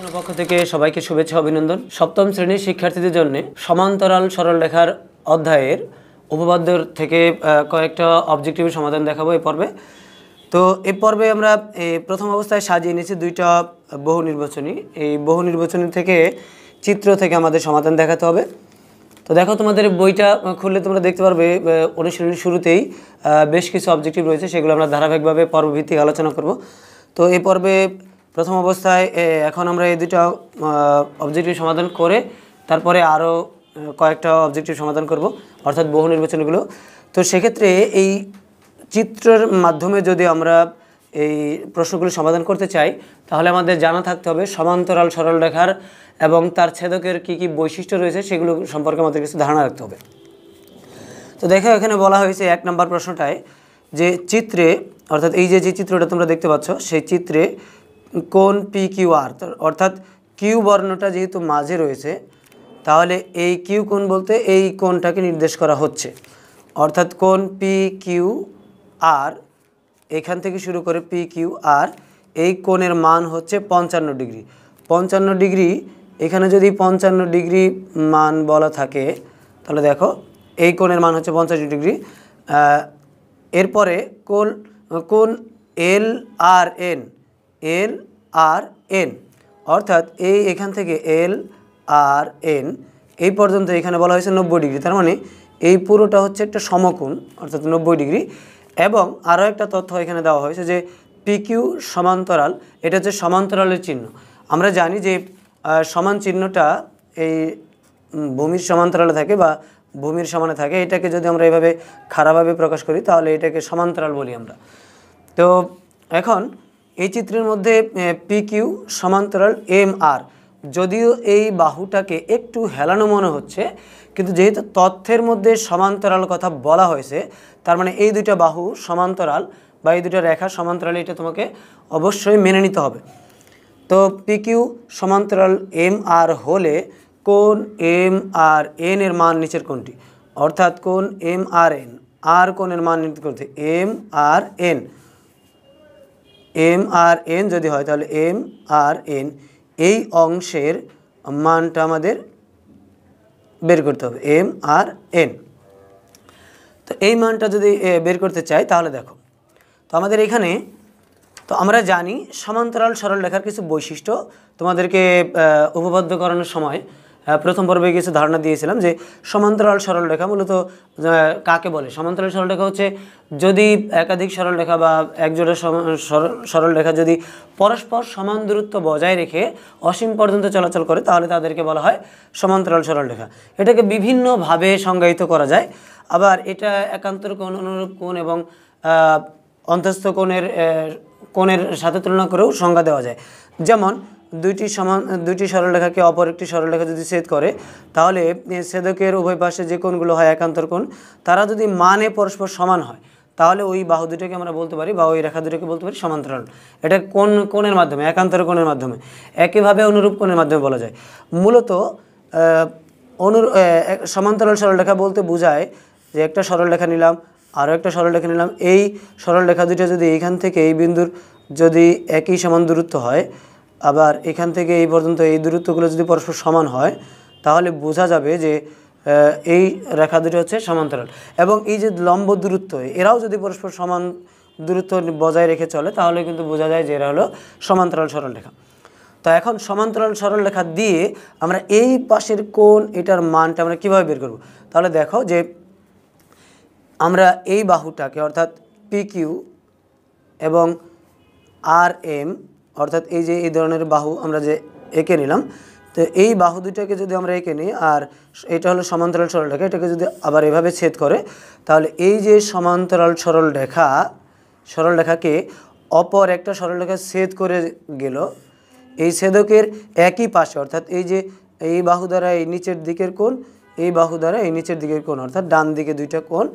পড়াশোনার পক্ষ থেকে সবাইকে শুভেচ্ছা অভিনন্দন। সপ্তম শ্রেণীর শিক্ষার্থীদের জন্য সমান্তরাল সরলরেখার অধ্যায়ের উপপাদ্যর থেকে কয়েকটা অবজেক্টিভের সমাধান দেখাবো এই পর্বে। তো এই পর্বে আমরা প্রথম অবস্থায় সাজিয়ে নিয়েছি দুইটা বহু নির্বাচনী। এই বহু নির্বাচনী থেকে চিত্র থেকে আমাদের সমাধান দেখাতে হবে। তো দেখো, তোমাদের বইটা খুললে তোমরা দেখতে পারবে অনুশীলনীর শুরুতেই বেশ কিছু অবজেক্টিভ রয়েছে, সেগুলো আমরা ধারাবাহিকভাবে পর্বভিত্তিক আলোচনা করব। তো এই পর্বে প্রথম অবস্থায় এখন আমরা এই দুটো অবজেক্টিভ সমাধান করে তারপরে আরও কয়েকটা অবজেক্টিভ সমাধান করব, অর্থাৎ বহু নির্বাচনগুলো। তো সেক্ষেত্রে এই চিত্রের মাধ্যমে যদি আমরা এই প্রশ্নগুলো সমাধান করতে চাই, তাহলে আমাদের জানা থাকতে হবে সমান্তরাল সরলরেখার এবং তার ছেদকের কী কী বৈশিষ্ট্য রয়েছে সেগুলো সম্পর্কে আমাদের কিছু ধারণা রাখতে হবে। তো দেখো, এখানে বলা হয়েছে 1 নম্বর প্রশ্নটায় যে চিত্রে, অর্থাৎ এই যে চিত্রটা তোমরা দেখতে পাচ্ছ, সেই চিত্রে কোণ PQR, অর্থাৎ কিউ বর্ণটা যেহেতু মাঝে রয়েছে, তাহলে এই কিউ কোণ বলতে এই কোণটাকে নির্দেশ করা হচ্ছে। অর্থাৎ কোণ PQR, এখান থেকে শুরু করে PQR, এই কোণের মান হচ্ছে 55 ডিগ্রি। 55 ডিগ্রি, এখানে যদি 55 ডিগ্রি মান বলা থাকে, তাহলে দেখো এই কোণের মান হচ্ছে 55 ডিগ্রি। এরপরে কোণ LRN, অর্থাৎ এখান থেকে LRN এই পর্যন্ত এখানে বলা হয়েছে 90 ডিগ্রি। তার মানে এই পুরোটা হচ্ছে একটা সমকোণ, অর্থাৎ 90 ডিগ্রি। এবং আরও একটা তথ্য এখানে দেওয়া হয়েছে যে PQ সমান্তরাল, এটা হচ্ছে সমান্তরালের চিহ্ন। আমরা জানি যে সমান চিহ্নটা এই ভূমির সমান্তরালে থাকে বা ভূমির সমানে থাকে। এটাকে যদি আমরা এভাবে খারাপভাবে প্রকাশ করি, তাহলে এটাকে সমান্তরাল বলি আমরা। তো এখন এই চিত্রের মধ্যে PQ সমান্তরাল MR, যদিও এই বাহুটাকে একটু হেলানো মনে হচ্ছে, কিন্তু যেহেতু তথ্যের মধ্যে সমান্তরাল কথা বলা হয়েছে, তার মানে এই দুইটা বাহু সমান্তরাল বা এই দুটো রেখা সমান্তরাল, এটা তোমাকে অবশ্যই মেনে নিতে হবে। তো PQ সমান্তরাল MR হলে কোণ MRN এর মান নিচের কোণটি, অর্থাৎ কোণ MRN, আর কোণের মান নির্ণয় করতে MRN যদি হয়, তাহলে MRN এই অংশের মানটা আমাদের বের করতে হবে, MRN। তো এই মানটা যদি বের করতে চাই, তাহলে দেখো, তো আমাদের এখানে, তো আমরা জানি সমান্তরাল সরলরেখার কিছু বৈশিষ্ট্য। তোমাদেরকে উপপাদ্য করানোর সময় প্রথম পর্বে কিছু ধারণা দিয়েছিলাম যে সমান্তরাল সরলরেখা মূলত কাকে বলে। সমান্তরাল সরলরেখা হচ্ছে যদি একাধিক সরলরেখা বা একজোড়া সরলরেখা যদি পরস্পর সমান দূরত্ব বজায় রেখে অসীম পর্যন্ত চলাচল করে, তাহলে তাদেরকে বলা হয় সমান্তরাল সরলরেখা। এটাকে বিভিন্নভাবে সংজ্ঞায়িত করা যায়। আবার এটা একান্তর কোণ, অনুরূপ কোণ এবং অন্তস্থ কোণের সাথে তুলনা করেও সংজ্ঞা দেওয়া যায়। যেমন দুইটি সরলরেখাকে অপর একটি সরলরেখা যদি ছেদ করে, তাহলে ছেদকের উভয় পাশে যে কোণগুলো হয় একান্তর কোণ, তারা যদি মানে পরস্পর সমান হয়, তাহলে ওই বাহু দুটোকে আমরা বলতে পারি বা ওই রেখা দুটোকে বলতে পারি সমান্তরাল। এটা কোণের মাধ্যমে, একান্তর কোণের মাধ্যমে। একইভাবে অনুরূপ কোণের মাধ্যমে বলা যায়। মূলত সমান্তরাল সরলরেখা বলতে বোঝায় যে একটা সরলরেখা নিলাম, আরও একটা সরলরেখা নিলাম, এই সরলরেখা দুটো যদি এইখান থেকে এই বিন্দুর যদি একই সমান দূরত্ব হয়, আবার এখান থেকে এই পর্যন্ত এই দূরত্বগুলো যদি পরস্পর সমান হয়, তাহলে বোঝা যাবে যে এই রেখা দুটো হচ্ছে সমান্তরাল। এবং এই যে লম্ব দূরত্ব, এরাও যদি পরস্পর সমান দূরত্ব বজায় রেখে চলে, তাহলে কিন্তু বোঝা যায় যে এরা হলো সমান্তরাল সরলরেখা। তো এখন সমান্তরাল সরলরেখা দিয়ে আমরা এই পাশের কোণ, এটার মানটা আমরা কীভাবে বের করব? তাহলে দেখো যে আমরা এই বাহুটাকে, অর্থাৎ PQ এবং RM, অর্থাৎ এই যে এই ধরনের বাহু আমরা যে এঁকে নিলাম, তো এই বাহু দুটাকে যদি আমরা এঁকে নিই, আর এটা হলো সমান্তরাল সরলরেখা, এটাকে যদি আবার এভাবে ছেদ করে, তাহলে এই যে সমান্তরাল সরলরেখাকে অপর একটা সরলরেখা ছেদ করে গেল, এই ছেদকের একই পাশে, অর্থাৎ এই যে এই বাহু দ্বারা এই নিচের দিকের কোণ, এই বাহু দ্বারা এই নিচের দিকের কোণ, অর্থাৎ ডান দিকে দুইটা কোণ,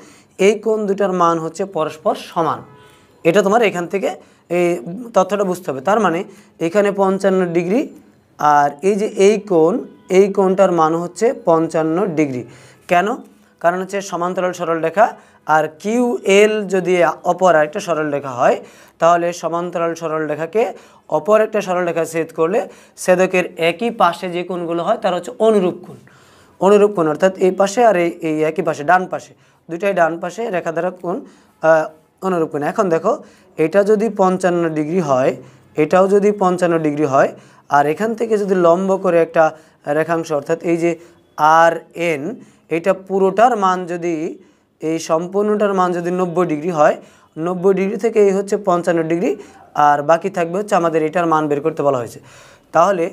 এই কোণ দুটার মান হচ্ছে পরস্পর সমান। এটা তোমার এখান থেকে এই তথ্যটা বুঝতে হবে। তার মানে এখানে 55 ডিগ্রি, আর এই যে এই কোণটার মান হচ্ছে 55 ডিগ্রি। কেন? কারণ হচ্ছে সমান্তরাল সরলরেখা আর কিউ এল যদি অপর একটা সরলরেখা হয় তাহলে সমান্তরাল সরলরেখাকে অপর একটা সরলরেখা ছেদ করলে ছেদকের একই পাশে যে কোণগুলো হয় তার হচ্ছে অনুরূপ কোণ। অনুরূপ কোণ অর্থাৎ এই পাশে আর এই একই পাশে ডান পাশে দুটাই ডান পাশে রেখা দ্বারা কোণ অনুরূপ কোণ। এখন দেখো এটা যদি 55 ডিগ্রি হয়, এটাও যদি 55 ডিগ্রি হয়, আর এখান থেকে যদি লম্ব করে একটা রেখাংশ অর্থাৎ এই যে আর এন, এটা পুরোটার মান যদি এই সম্পূর্ণটার মান যদি 90 ডিগ্রি হয়, 90 ডিগ্রি থেকে এই হচ্ছে 55 ডিগ্রি, আর বাকি থাকবে হচ্ছে আমাদের এটার মান বের করতে বলা হয়েছে। তাহলে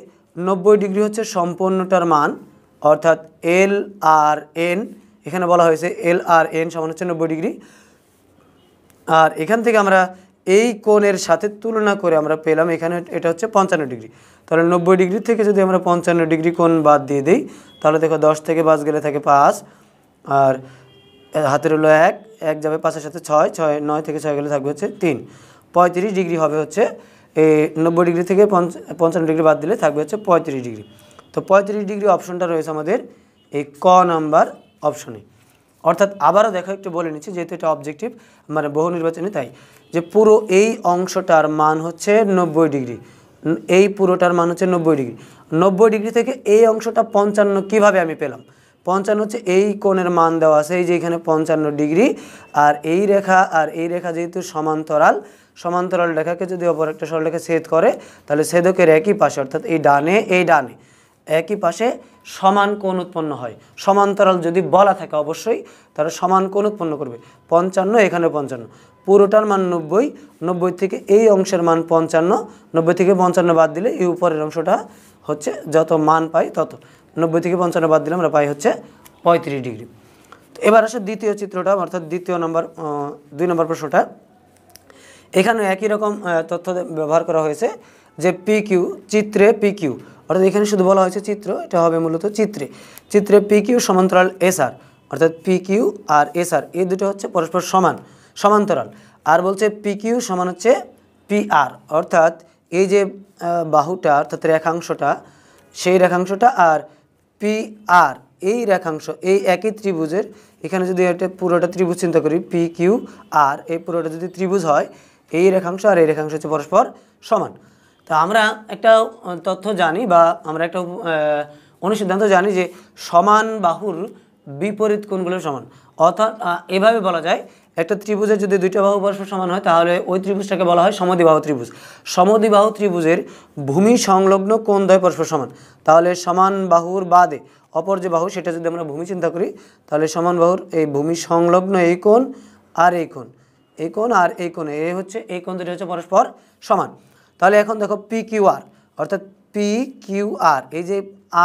90 ডিগ্রি হচ্ছে সম্পূর্ণটার মান অর্থাৎ এল আর এন, এখানে বলা হয়েছে এল আর এন সমান হচ্ছে 90 ডিগ্রি। আর এখান থেকে আমরা এই কোণের সাথে তুলনা করে আমরা পেলাম এখানে এটা হচ্ছে 55 ডিগ্রি। তাহলে 90 ডিগ্রি থেকে যদি আমরা 55 ডিগ্রি কোণ বাদ দিয়ে দিই তাহলে দেখো 10 থেকে 5 গেলে থাকে 5, আর হাতের হলো 1, 1 যাবে 5-এর সাথে 6, 9 থেকে 6 গেলে থাকবে হচ্ছে 3, 35 ডিগ্রি হবে হচ্ছে এই 90 ডিগ্রি থেকে 55 ডিগ্রি বাদ দিলে থাকবে হচ্ছে 35 ডিগ্রি। তো 35 ডিগ্রি অপশনটা রয়েছে আমাদের এই ক নাম্বার অপশনে। অর্থাৎ আবারও দেখো একটু বলে নিচ্ছি যেহেতু এটা অবজেক্টিভ মানে বহু নির্বাচনী, তাই যে পুরো এই অংশটার মান হচ্ছে 90 ডিগ্রি, এই পুরোটার মান হচ্ছে 90 ডিগ্রি। 90 ডিগ্রি থেকে এই অংশটা 55 কিভাবে আমি পেলাম? 55 হচ্ছে এই কোণের মান দেওয়া আছে, এই যে এখানে 55 ডিগ্রি, আর এই রেখা যেহেতু সমান্তরাল, সমান্তরাল রেখাকে যদি অপর একটা সরলরেখা ছেদ করে তাহলে ছেদকের একই পাশে অর্থাৎ এই ডানে একই পাশে সমান কোণ উৎপন্ন হয়। সমান্তরাল যদি বলা থাকে অবশ্যই তারা সমান কোণ উৎপন্ন করবে। 55 এখানে 55, পুরোটার মান 90, 90 থেকে এই অংশের মান 55, 90 থেকে 55 বাদ দিলে এই উপরের অংশটা হচ্ছে যত মান পাই তত, 90 থেকে 55 বাদ দিলে আমরা পাই হচ্ছে 35 ডিগ্রি। তো এবার আসে দ্বিতীয় চিত্রটা অর্থাৎ দ্বিতীয় নম্বর 2 নম্বর প্রশ্নটা। এখানে একই রকম তথ্য ব্যবহার করা হয়েছে যে পি কিউ, চিত্রে পি কিউ, অর্থাৎ এখানে শুধু বলা হয়েছে চিত্র, এটা হবে মূলত চিত্রে পি কিউ সমান্তরাল এস আর, অর্থাৎ পি কিউ আর এস আর এই দুটো হচ্ছে পরস্পর সমান্তরাল। আর বলছে পি কিউ সমান হচ্ছে পি আর, অর্থাৎ এই যে বাহুটা অর্থাৎ রেখাংশটা, সেই রেখাংশটা আর পি আর এই রেখাংশ এই একই ত্রিভুজের, এখানে যদি একটা পুরোটা ত্রিভুজ চিন্তা করি পি কিউ আর এই পুরোটা যদি ত্রিভুজ হয়, এই রেখাংশ আর এই রেখাংশ হচ্ছে পরস্পর সমান। তো আমরা একটা তথ্য জানি বা আমরা একটা অনুসিদ্ধান্ত জানি যে সমান বাহুর বিপরীত কোণগুলো সমান, অর্থাৎ এভাবে বলা যায় একটা ত্রিভুজের যদি দুইটা বাহু পরস্পর সমান হয় তাহলে ওই ত্রিভুজটাকে বলা হয় সমদ্বিবাহু ত্রিভুজ। সমদ্বিবাহু ত্রিভুজের ভূমি সংলগ্ন কোণদ্বয় পরস্পর সমান, তাহলে সমান বাহুর বাদে অপর যে বাহু সেটা যদি আমরা ভূমি চিন্তা করি তাহলে সমান বাহুর এই ভূমি সংলগ্ন এই কোণ আর এই কোণ, এই কোণ আর এই কোণ, এই হচ্ছে এই কোণ দুটো হচ্ছে পরস্পর সমান। তাহলে এখন দেখো পি কিউ আর, অর্থাৎ পি কিউ আর এই যে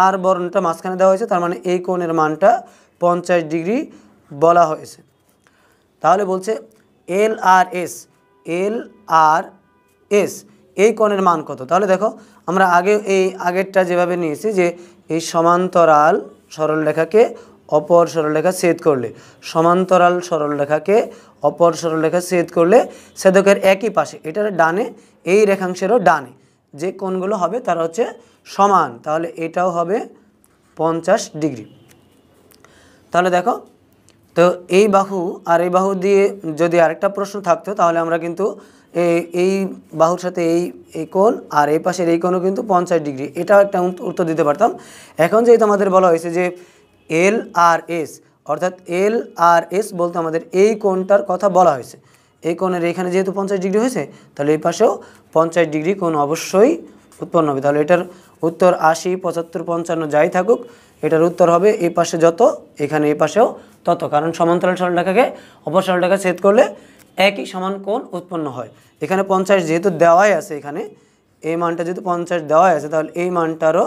আর বর্ণটা মাঝখানে দেওয়া হয়েছে তার মানে এই কোণের মানটা 50 ডিগ্রি বলা হয়েছে। তাহলে বলছে এল আর এস এই কোণের মান কত? তাহলে দেখো আমরা আগেরটা যেভাবে নিয়েছি যে এই সমান্তরাল সরলরেখাকে অপর সরলরেখা ছেদ করলে, সমান্তরাল সরলরেখাকে অপর সরলরেখা ছেদ করলে ছেদকের একই পাশে এটার ডানে এই রেখাংশেরও ডানে যে কোণগুলো হবে তারা হচ্ছে সমান, তাহলে এটাও হবে 50 ডিগ্রি। তাহলে দেখো তো এই বাহু আর এই বাহু দিয়ে যদি আরেকটা প্রশ্ন থাকতো তাহলে আমরা কিন্তু এই বাহুর সাথে এই কোণ আর এই পাশের এই কোণও কিন্তু 50 ডিগ্রি, এটাও একটা উত্তর দিতে পারতাম। এখন যেহেতু আমাদের বলা হয়েছে যে এল আর এস, অর্থাৎ এল আর এস বলতে আমাদের এই কোণটার কথা বলা হয়েছে, এই কোণের এখানে যেহেতু 50 ডিগ্রি হয়েছে তাহলে এই পাশেও 50 ডিগ্রি কোণ অবশ্যই উৎপন্ন হবে। তাহলে এটার উত্তর 80, 75, 55 যাই থাকুক এটার উত্তর হবে এই পাশে যত এখানে এই পাশেও তত, কারণ সমান্তরাল সরলরেখাকে অপর সরলরেখা ছেদ করলে একই সমান কোণ উৎপন্ন হয়। এখানে 50 যেহেতু দেওয়াই আছে, এখানে এই মানটা যেহেতু 50 দেওয়াই আছে তাহলে এই মানটারও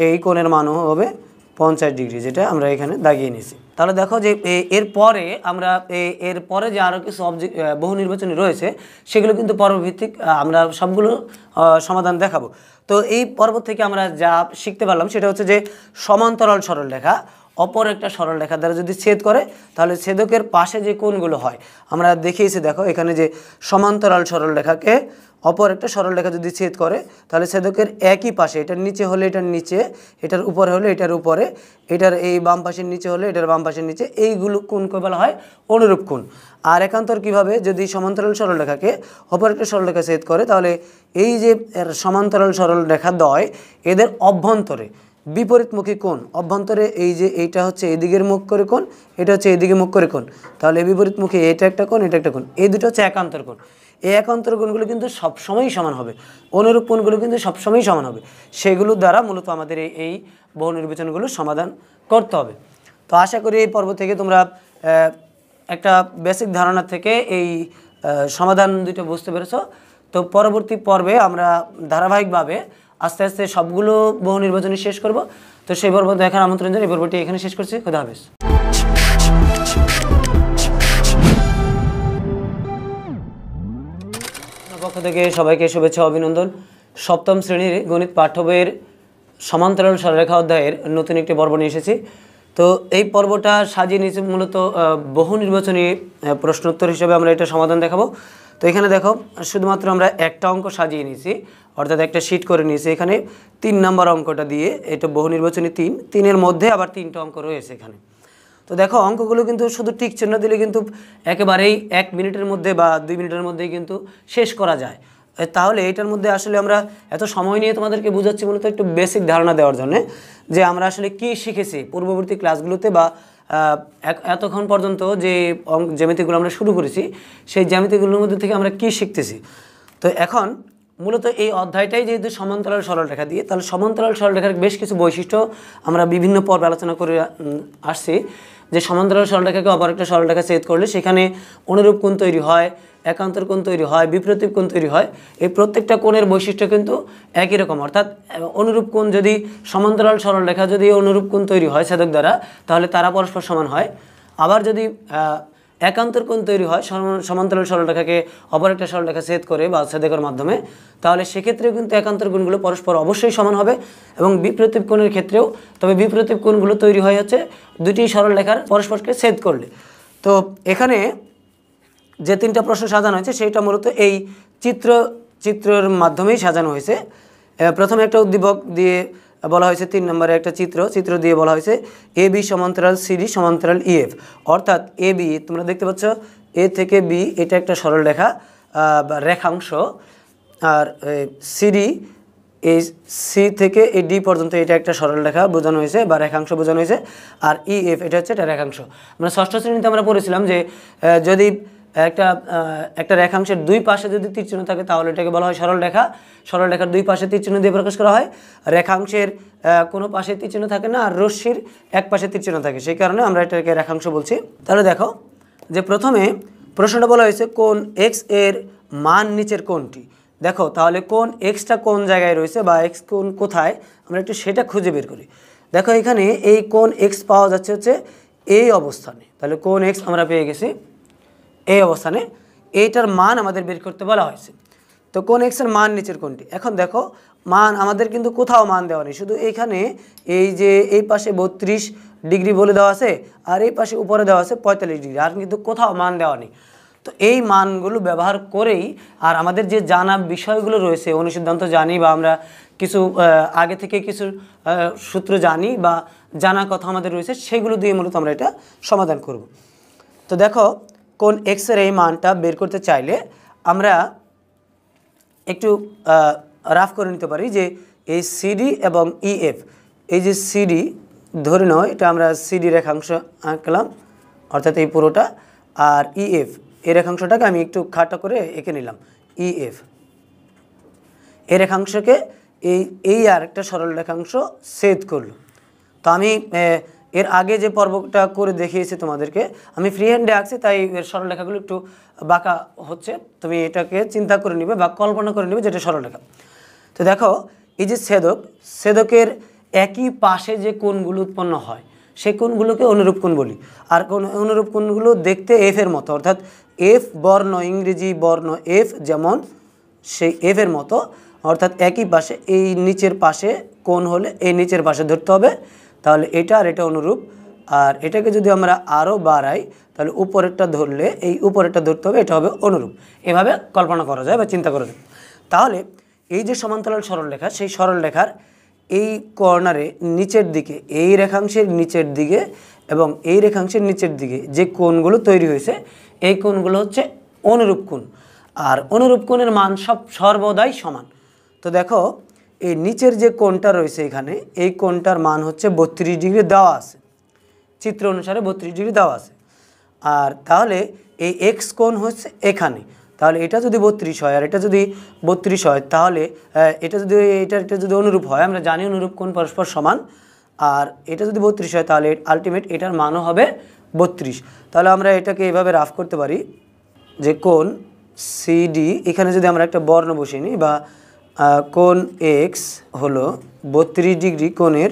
এই কোণের মানও হবে 50 ডিগ্রি, যেটা আমরা এখানে দাগিয়ে নিয়েছি। তাহলে দেখো যে এরপরে যে আরও কিছু বহু নির্বাচনী রয়েছে সেগুলো কিন্তু পর্বভিত্তিক আমরা সবগুলো সমাধান দেখাবো। তো এই পর্ব থেকে আমরা যা শিখতে পারলাম সেটা হচ্ছে যে সমান্তরাল সরলরেখা অপর একটা সরলরেখা দ্বারা যদি ছেদ করে তাহলে ছেদকের পাশে যে কোণগুলো হয় আমরা দেখিয়েছি। দেখো এখানে যে সমান্তরাল সরলরেখাকে অপর একটা সরলরেখা যদি ছেদ করে তাহলে ছেদকের একই পাশে, এটার নিচে হলে এটার নিচে, এটার উপরে হলে এটার উপরে, এটার এই বাম পাশের নিচে হলে এটার বাম পাশের নিচে, এইগুলো কোণকে বলা হয় অনুরূপ কোণ। আর একান্তর কিভাবে, যদি সমান্তরাল সরলরেখাকে অপর একটা সরলরেখা ছেদ করে তাহলে এই যে সমান্তরাল সরলরেখা দ্বয় এদের অভ্যন্তরে বিপরীতমুখী কোণ, অভ্যন্তরে এই যে এইটা হচ্ছে এদিকের মুখ করে কোণ, এটা হচ্ছে এদিকে মুখ করে কোণ, তাহলে বিপরীতমুখী এটা একটা কোণ, এটা একটা কোণ, এই দুটো হচ্ছে একান্তর কোণ। এই একান্তর কোণগুলো কিন্তু সবসময়ই সমান হবে, অনুরূপ কোণগুলো কিন্তু সবসময়ই সমান হবে, সেগুলোর দ্বারা মূলত আমাদের এই বহু নির্বাচনগুলো সমাধান করতে হবে। তো আশা করি এই পর্ব থেকে তোমরা একটা বেসিক ধারণা থেকে এই সমাধান দুটো বুঝতে পেরেছো। তো পরবর্তী পর্বে আমরা ধারাবাহিকভাবে আস্তে আস্তে সবগুলো বহু নির্বাচনী শেষ করব। তো সেই পর্ব দেখার আমন্ত্রণ জানিয়ে এই পর্বটি এখানে শেষ করছি। খোদা হাফেজ। পক্ষ থেকে সবাইকে শুভেচ্ছা অভিনন্দন। সপ্তম শ্রেণীর গণিত পাঠ্য বইয়ের সমান্তরাল সরলরেখা অধ্যায়ের নতুন একটি পর্ব নিয়ে এসেছি। তো এই পর্বটা সাজিয়ে নিয়েছি মূলত বহু নির্বাচনী প্রশ্নোত্তর হিসেবে আমরা এটা সমাধান দেখাবো। তো এখানে দেখো শুধুমাত্র আমরা একটা অঙ্ক সাজিয়ে নিয়েছি, অর্থাৎ একটা শিট করে নিয়েছি। এখানে 3 নম্বর অঙ্কটা দিয়ে, এটা বহু নির্বাচনী 3-3-এর মধ্যে আবার 3টা অঙ্ক রয়েছে এখানে। তো দেখো অঙ্কগুলো কিন্তু শুধু টিক চিহ্ন দিলে কিন্তু একেবারেই 1 মিনিটের মধ্যে বা 2 মিনিটের মধ্যেই কিন্তু শেষ করা যায়। তাহলে এটার মধ্যে আসলে আমরা এত সময় নিয়ে তোমাদেরকে বোঝাচ্ছি মূলত একটু বেসিক ধারণা দেওয়ার জন্য, যে আমরা আসলে কি শিখেছি পূর্ববর্তী ক্লাসগুলোতে বা এতক্ষণ পর্যন্ত যে জ্যামিতিগুলো আমরা শুরু করেছি সেই জ্যামিতিগুলোর মধ্যে থেকে আমরা কি শিখতেছি। তো এখন মূলত এই অধ্যায়টাই যেহেতু সমান্তরাল সরলরেখা দিয়ে, তাহলে সমান্তরাল সরলরেখার বেশ কিছু বৈশিষ্ট্য আমরা বিভিন্ন পর্বে আলোচনা করে আসছি। যে সমান্তরাল সরলরেখাকে অপর একটা সরলরেখা ছেদ করলে সেখানে অনুরূপ কোণ তৈরি হয়, একান্তর কোণ তৈরি হয়, বিপরীত কোণ তৈরি হয়। এই প্রত্যেকটা কোণের বৈশিষ্ট্য কিন্তু একই রকম, অর্থাৎ অনুরূপ কোণ যদি সমান্তরাল সরলরেখা যদি অনুরূপ কোণ তৈরি হয় ছেদক দ্বারা, তাহলে তারা পরস্পর সমান হয়। আবার যদি একান্তর কোণ তৈরি হয় সমান্তরাল সরলরেখাকে অপর একটা সরলরেখা ছেদ করে বা ছেদকের মাধ্যমে, তাহলে সেক্ষেত্রেও কিন্তু একান্তর কোণগুলো পরস্পর অবশ্যই সমান হবে। এবং বিপরীত কোণের ক্ষেত্রেও, তবে বিপরীত কোণগুলো তৈরি হয় হচ্ছে দুটি সরলরেখার পরস্পরকে ছেদ করলে। তো এখানে যে 3টা প্রশ্ন সাজানো হয়েছে সেটা মূলত এই চিত্রের মাধ্যমেই সাজানো হয়েছে। প্রথমে একটা উদ্দীপক দিয়ে বলা হয়েছে, 3 নম্বরে একটা চিত্র দিয়ে বলা হয়েছে এ বি সমান্তরাল সিডি সমান্তরাল ইএফ, অর্থাৎ এ বি তোমরা দেখতে পাচ্ছ এ থেকে বি এটা একটা সরলরেখা বা রেখাংশ, আর সিডি এই সি থেকে এই ডি পর্যন্ত এটা একটা সরলরেখা বোঝানো হয়েছে বা রেখাংশ বোঝানো হয়েছে, আর ইএফ এটা হচ্ছে একটা রেখাংশ। আমরা ষষ্ঠ শ্রেণীতে আমরা পড়েছিলাম যে যদি একটা রেখাংশের দুই পাশে যদি তীরচিহ্ন থাকে তাহলে এটাকে বলা হয় সরলরেখা। সরলরেখার দুই পাশে তীরচিহ্ন দিয়ে প্রকাশ করা হয়। রেখাংশের কোনো পাশে তীরচিহ্ন থাকে না, আর রশ্মির এক পাশে তীরচিহ্ন থাকে, সেই কারণে আমরা এটাকে রেখাংশ বলছি। তাহলে দেখো যে প্রথমে প্রশ্নটা বলা হয়েছে কোণ এক্স এর মান নিচের কোণটি। দেখো তাহলে কোণ এক্সটা কোন জায়গায় রয়েছে বা এক্স কোণ কোথায়, আমরা একটু সেটা খুঁজে বের করি। দেখো এখানে এই কোণ এক্স পাওয়া যাচ্ছে হচ্ছে এই অবস্থানে, তাহলে কোণ এক্স আমরা পেয়ে গেছি এই অবস্থানে, এইটার মান আমাদের বের করতে বলা হয়েছে। তো কোণ এক্সের মান নিচের কোণটি। এখন দেখো মান আমাদের কিন্তু কোথাও মান দেওয়া নেই, শুধু এইখানে এই যে এই পাশে 32 ডিগ্রি বলে দেওয়া আছে আর এই পাশে উপরে দেওয়া আছে 45 ডিগ্রি, আর কিন্তু কোথাও মান দেওয়া নেই। তো এই মানগুলো ব্যবহার করেই আর আমাদের যে জানা বিষয়গুলো রয়েছে, অনুসিদ্ধান্ত জানি বা আমরা কিছু আগে থেকে কিছু সূত্র জানি বা জানা কথা আমাদের রয়েছে, সেগুলো দিয়ে মূলত আমরা এটা সমাধান করব। তো দেখো কোণ এক্সের এই মানটা বের করতে চাইলে আমরা একটু রাফ করে নিতে পারি যে এই সিডি এবং ইএফ, এই যে সিডি ধরে নাও এটা আমরা সিডি রেখাংশ আঁকলাম, অর্থাৎ এই পুরোটা, আর ইএফ এই রেখাংশটাকে আমি একটু খাটো করে এঁকে নিলাম ইএফ। এই রেখাংশকে এই আর একটা সরল রেখাংশ ছেদ করলো। তো আমি এর আগে যে পর্বটা করে দেখিয়েছি তোমাদেরকে, আমি ফ্রি হ্যান্ডে আঁকছি তাই এর সরলরেখাগুলো একটু বাঁকা হচ্ছে, তুমি এটাকে চিন্তা করে নিবে বা কল্পনা করে নিবে যেটা সরলরেখা। তো দেখো এই যে ছেদকের একই পাশে যে কোণগুলো উৎপন্ন হয় সেই কোণগুলোকে অনুরূপ কোণ বলি। আর কোন অনুরূপ কোণগুলো দেখতে এফ এর মতো, অর্থাৎ এফ বর্ণ, ইংরেজি বর্ণ এফ যেমন সেই এফ এর মতো, অর্থাৎ একই পাশে এই নিচের পাশে কোণ হলে এই নিচের পাশে ধরতে হবে, তাহলে এটা আর এটা অনুরূপ। আর এটাকে যদি আমরা আরও বাড়াই তাহলে উপরেরটা ধরলে এই উপরেরটা ধরতে হবে, এটা হবে অনুরূপ। এভাবে কল্পনা করা যায় বা চিন্তা করা যায়। তাহলে এই যে সমান্তরাল সরলরেখা, সেই সরলরেখার এই কর্নারে নিচের দিকে, এই রেখাংশের নিচের দিকে এবং এই রেখাংশের নিচের দিকে যে কোণগুলো তৈরি হয়েছে, এই কোণগুলো হচ্ছে অনুরূপ কোণ। আর অনুরূপ কোণের মান সর্বদাই সমান। তো দেখো এই নিচের যে কোণটা রয়েছে এখানে, এই কোণটার মান হচ্ছে 32 ডিগ্রি দেওয়া আছে, চিত্র অনুসারে 32 ডিগ্রি দেওয়া আছে। আর তাহলে এই এক্স কোণ হচ্ছে এখানে, তাহলে এটা যদি 32 হয় আর এটা যদি 32 হয়, তাহলে এটা যদি অনুরূপ হয়, আমরা জানি অনুরূপ কোণ পরস্পর সমান, আর এটা যদি 32 হয় তাহলে আলটিমেট এটার মানও হবে 32। তাহলে আমরা এটাকে এভাবে রাফ করতে পারি যে কোণ সিডি, এখানে যদি আমরা একটা বর্ণ বসিয়ে নিই, বা কোণ এক্স হলো 32 ডিগ্রি কোণের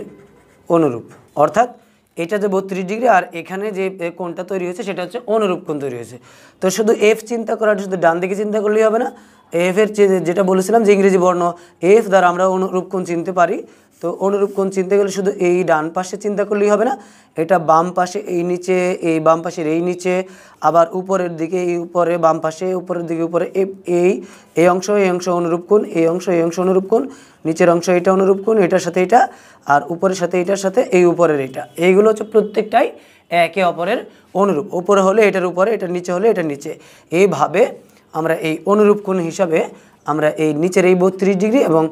অনুরূপ, অর্থাৎ এটা যে 32 ডিগ্রি আর এখানে যে কোণটা তৈরি হয়েছে সেটা হচ্ছে অনুরূপ কোণ তৈরি হয়েছে। তো শুধু এফ চিন্তা করার, শুধু ডান দিকে চিন্তা করলেই হবে না, এফের যেটা বলেছিলাম যে ইংরেজি বর্ণ এফ দ্বারা আমরা অনুরূপ কোণ চিনতে পারি। তো অনুরূপ কোণ চিনতে গেলে শুধু এই ডান পাশে চিন্তা করলেই হবে না, এটা বাম পাশে এই নিচে, এই বাম পাশের এই নিচে, আবার উপরের দিকে এই উপরে, বাম পাশে উপরের দিকে উপরে, এই অংশ অনুরূপ কোণ, এই অংশ অনুরূপ কোণ, নিচের অংশ এটা অনুরূপ কোণ, এটার সাথে এটা, আর উপরের সাথে এটার সাথে এই উপরের এটা, এইগুলো হচ্ছে প্রত্যেকটাই একে অপরের অনুরূপ। উপরে হলে এটার উপরে, এটার নিচে হলে এটার নিচে। এইভাবে আমরা এই অনুরূপ কোণ হিসাবে আমরা এই নিচের এই 32 ডিগ্রি এবং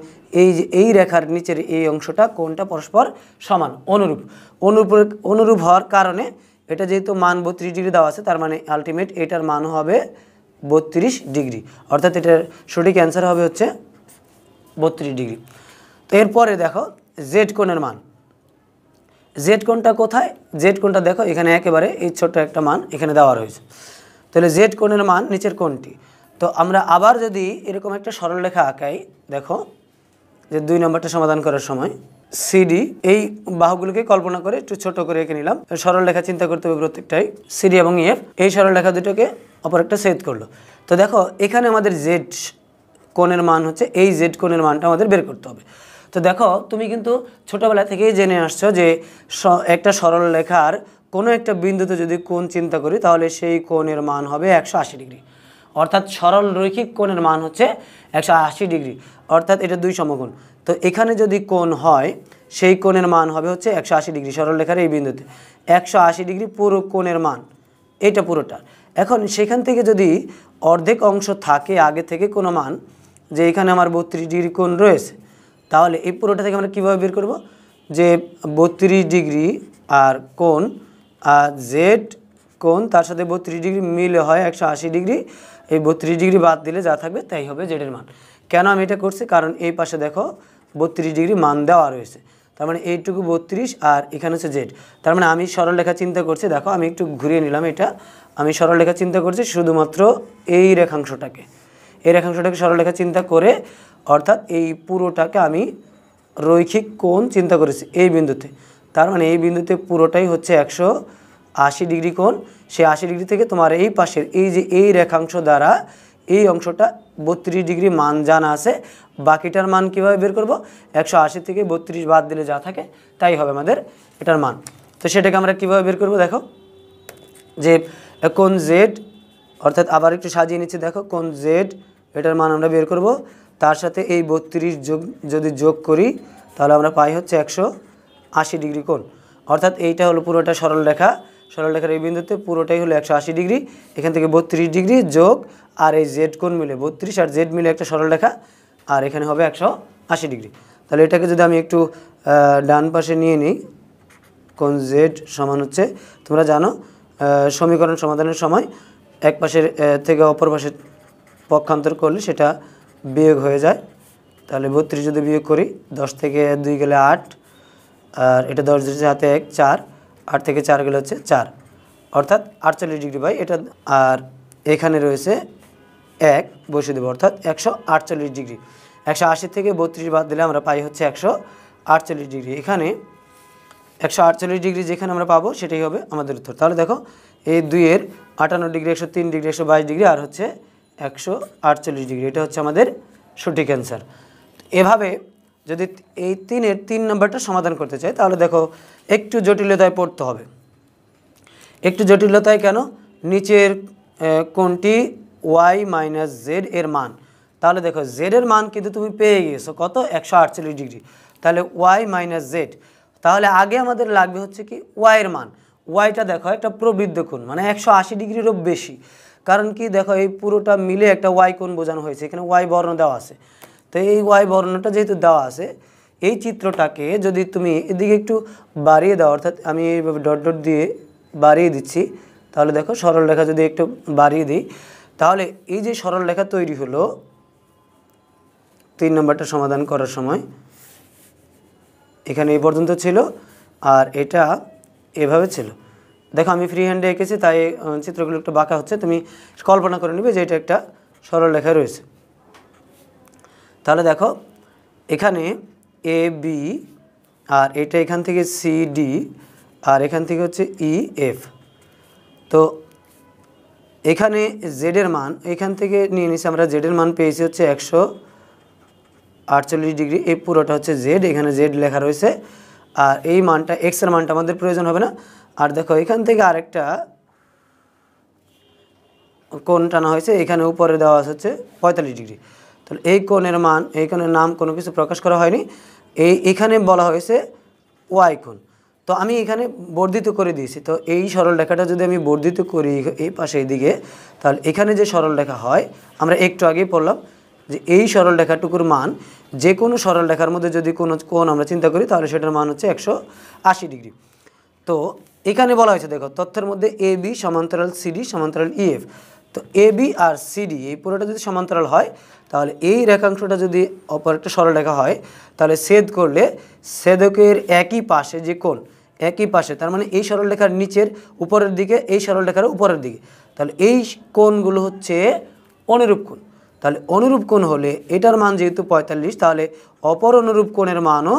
এই যে এই রেখার নিচের এই অংশটা কোণটা পরস্পর সমান, অনুরূপ হওয়ার কারণে এটা যেহেতু মান 32 ডিগ্রি দেওয়া আছে, তার মানে আলটিমেট এটার মান হবে 32 ডিগ্রি, অর্থাৎ এটার সঠিক অ্যান্সার হবে হচ্ছে 32 ডিগ্রি। তো এরপরে দেখো জেড কোণের মান। জেড কোণটা কোথায়? জেড কোণটা দেখো এখানে একেবারে এই ছোট্ট একটা মান এখানে দেওয়া রয়েছে। তাহলে জেড কোণের মান নিচের কোণটি। তো আমরা আবার যদি এরকম একটা সরলরেখা আঁকাই, দেখো যে 2 নম্বরটা সমাধান করার সময় সিডি, এই বাহুগুলোকে কল্পনা করে একটু ছোট করে এঁকে নিলাম। সরলরেখা চিন্তা করতে হবে প্রত্যেকটাই, সিডি এবং ইএফ, এই সরলরেখা দুটোকে অপর একটা ছেদ করলো। তো দেখো এখানে আমাদের জেড কোণের মান হচ্ছে, এই জেড কোণের মানটা আমাদের বের করতে হবে। তো দেখো তুমি কিন্তু ছোটোবেলা থেকেই জেনে আসছো যে একটা সরলরেখার কোনো একটা বিন্দুতে যদি কোণ চিন্তা করি তাহলে সেই কোণের মান হবে 180 ডিগ্রি, অর্থাৎ সরল রৈখিক কোণের মান হচ্ছে 180 ডিগ্রি, অর্থাৎ এটা 2 সমকোণ। তো এখানে যদি কোণ হয় সেই কোণের মান হবে হচ্ছে 180 ডিগ্রি, সরলরেখার এই বিন্দুতে 180 ডিগ্রি পুরো কোণের মান, এইটা পুরোটা। এখন সেখান থেকে যদি অর্ধেক অংশ থাকে আগে থেকে কোনো মান, যে এখানে আমার 32 ডিগ্রি কোণ রয়েছে, তাহলে এই পুরোটা থেকে আমরা কীভাবে বের করব, যে 32 ডিগ্রি আর কোণ আর জেড কোণ তার সাথে 32 ডিগ্রি মিলে হয় 180 ডিগ্রি, এই 32 ডিগ্রি বাদ দিলে যা থাকবে তাই হবে জেডের মান। কেন আমি এটা করছি? কারণ এই পাশে দেখো 32 ডিগ্রি মান দেওয়া রয়েছে, তার মানে এইটুকু 32 আর এখানে হচ্ছে জেড। তার মানে আমি সরলরেখা চিন্তা করছি, দেখো আমি একটু ঘুরিয়ে নিলাম, এটা আমি সরলরেখা চিন্তা করছি শুধুমাত্র এই রেখাংশটাকে সরলরেখা চিন্তা করে, অর্থাৎ এই পুরোটাকে আমি রৈখিক কোণ চিন্তা করেছি এই বিন্দুতে। তার মানে এই বিন্দুতে পুরোটাই হচ্ছে 180 ডিগ্রি কোণ। সেই 80 ডিগ্রি থেকে তোমার এই পাশের এই যে এই রেখাংশ দ্বারা এই অংশটা 32 ডিগ্রি মান জানা আছে, বাকিটার মান কীভাবে বের করব? 180 থেকে 32 বাদ দিলে যা থাকে তাই হবে আমাদের এটার মান। তো সেটাকে আমরা কীভাবে বের করব? দেখো যে কোণ জেড, অর্থাৎ আবার একটু সাজিয়ে নিচ্ছি, দেখো কোণ জেড, এটার মান আমরা বের করব, তার সাথে এই 32 যদি যোগ করি তাহলে আমরা পাই হচ্ছে 180 ডিগ্রি কোণ, অর্থাৎ এইটা হলো পুরোটা সরলরেখার এই বিন্দুতে পুরোটাই হলো 180 ডিগ্রি, এখান থেকে 32 ডিগ্রি যোগ আর এই জেড কোণ মিলে 32 আর জেড মিলে একটা সরলরেখা, আর এখানে হবে 180 ডিগ্রি। তাহলে এটাকে যদি আমি একটু ডান পাশে নিয়ে নিই, কোণ জেড সমান হচ্ছে, তোমরা জানো সমীকরণ সমাধানের সময় এক পাশের থেকে অপর পাশে পক্ষান্তর করলে সেটা বিয়োগ হয়ে যায়। তাহলে 32 যদি বিয়োগ করি, 10 থেকে 2 গেলে 8, আর এটা 10 দিচ্ছে হাতে 1, 4, 8 থেকে 4 গেলে হচ্ছে 4, অর্থাৎ 48 ডিগ্রি বাই এটা, আর এখানে রয়েছে 1 বসিয়ে দেবো, অর্থাৎ 148 ডিগ্রি। 180 থেকে 32 বাদ দিলে আমরা পাই হচ্ছে 148 ডিগ্রি। এখানে 148 ডিগ্রি যেখানে আমরা পাবো সেটাই হবে আমাদের উত্তর। তাহলে দেখো এই 2-এর 58 ডিগ্রি, 103 ডিগ্রি, 122 ডিগ্রি আর হচ্ছে 148 ডিগ্রি, এটা হচ্ছে আমাদের সঠিক অ্যান্সার। এভাবে যদি এই 3-এর 3 নম্বরটা সমাধান করতে চাই তাহলে দেখো একটু জটিলতায় পড়তে হবে। একটু জটিলতায় কেন? নিচের কোণটি y - z এর মান, তাহলে দেখো জেডের মান কিন্তু তুমি পেয়ে গিয়েছো কত 148 ডিগ্রি। তাহলে ওয়াই মাইনাস জেড, তাহলে আগে আমাদের লাগবে হচ্ছে কি ওয়াইয়ের মান। ওয়াইটা দেখো একটা প্রবৃদ্ধ কোণ, মানে 180 ডিগ্রিরও বেশি। কারণ কি দেখো এই পুরোটা মিলে একটা ওয়াই কোণ বোঝানো হয়েছে, এখানে ওয়াই বর্ণ দেওয়া আছে। তো এই ওয়াই বর্ণটা যেহেতু দেওয়া আছে, এই চিত্রটাকে যদি তুমি এদিকে একটু বাড়িয়ে দাও, অর্থাৎ আমি এইভাবে ডট ডট দিয়ে বাড়িয়ে দিচ্ছি, তাহলে দেখো সরল রেখা যদি একটু বাড়িয়ে দিই, তাহলে এই যে সরল রেখা তৈরি হলো 3 নম্বরটা সমাধান করার সময়, এখানে এই পর্যন্ত ছিল আর এটা এভাবে ছিল। দেখো আমি ফ্রি হ্যান্ডে এঁকেছি, তাই চিত্রগুলো একটু বাঁকা হচ্ছে, তুমি কল্পনা করে নেবে যে এটা একটা সরল রেখা রয়েছে। তাহলে দেখো এখানে এ বি, আর এটা এখান থেকে সি ডি, আর এখান থেকে হচ্ছে ই এফ। তো এখানে জেডের মান এখান থেকে নিয়ে নিচ্ছি আমরা, জেডের মান পেয়েছি হচ্ছে 148 ডিগ্রি। এই পুরোটা হচ্ছে জেড, এখানে জেড লেখা রয়েছে। আর এই মানটা এক্সের মানটা আমাদের প্রয়োজন হবে না। আর দেখো এখান থেকে আরেকটা কোণ টানা হয়েছে, এখানে উপরে দেওয়া হচ্ছে 45 ডিগ্রি। তাহলে এই কোণের মান, এই কোণের নাম কোনো কিছু প্রকাশ করা হয়নি, এখানে বলা হয়েছে ওয়াই কোণ। তো আমি এখানে বর্ধিত করে দিয়েছি। তো এই সরল রেখাটা যদি আমি বর্ধিত করি এই পাশে এইদিকে, তাহলে এখানে যে সরল রেখা হয়, আমরা একটু আগেই পড়লাম যে এই সরল রেখাটুকুর মান, যে কোনো সরল রেখার মধ্যে যদি কোনো কোণ আমরা চিন্তা করি, তাহলে সেটার মান হচ্ছে 180 ডিগ্রি। তো এখানে বলা হয়েছে দেখো তথ্যের মধ্যে এ বি সমান্তরাল সিডি সমান্তরাল ইএফ। তো এ বি আর সিডি এই পুরোটা যদি সমান্তরাল হয়, তাহলে এই রেখাংশটা যদি অপর একটা সরল রেখা হয়, তাহলে ছেদ করলে ছেদকের একই পাশে যে কোণ, একই পাশে, তার মানে এই সরল রেখার নিচের উপরের দিকে, এই সরল রেখার উপরের দিকে, তাহলে এই কোণগুলো হচ্ছে অনুরূপ কোণ। তাহলে অনুরূপ কোণ হলে এটার মান যেহেতু 45, তাহলে অপর অনুরূপ কোণের মানও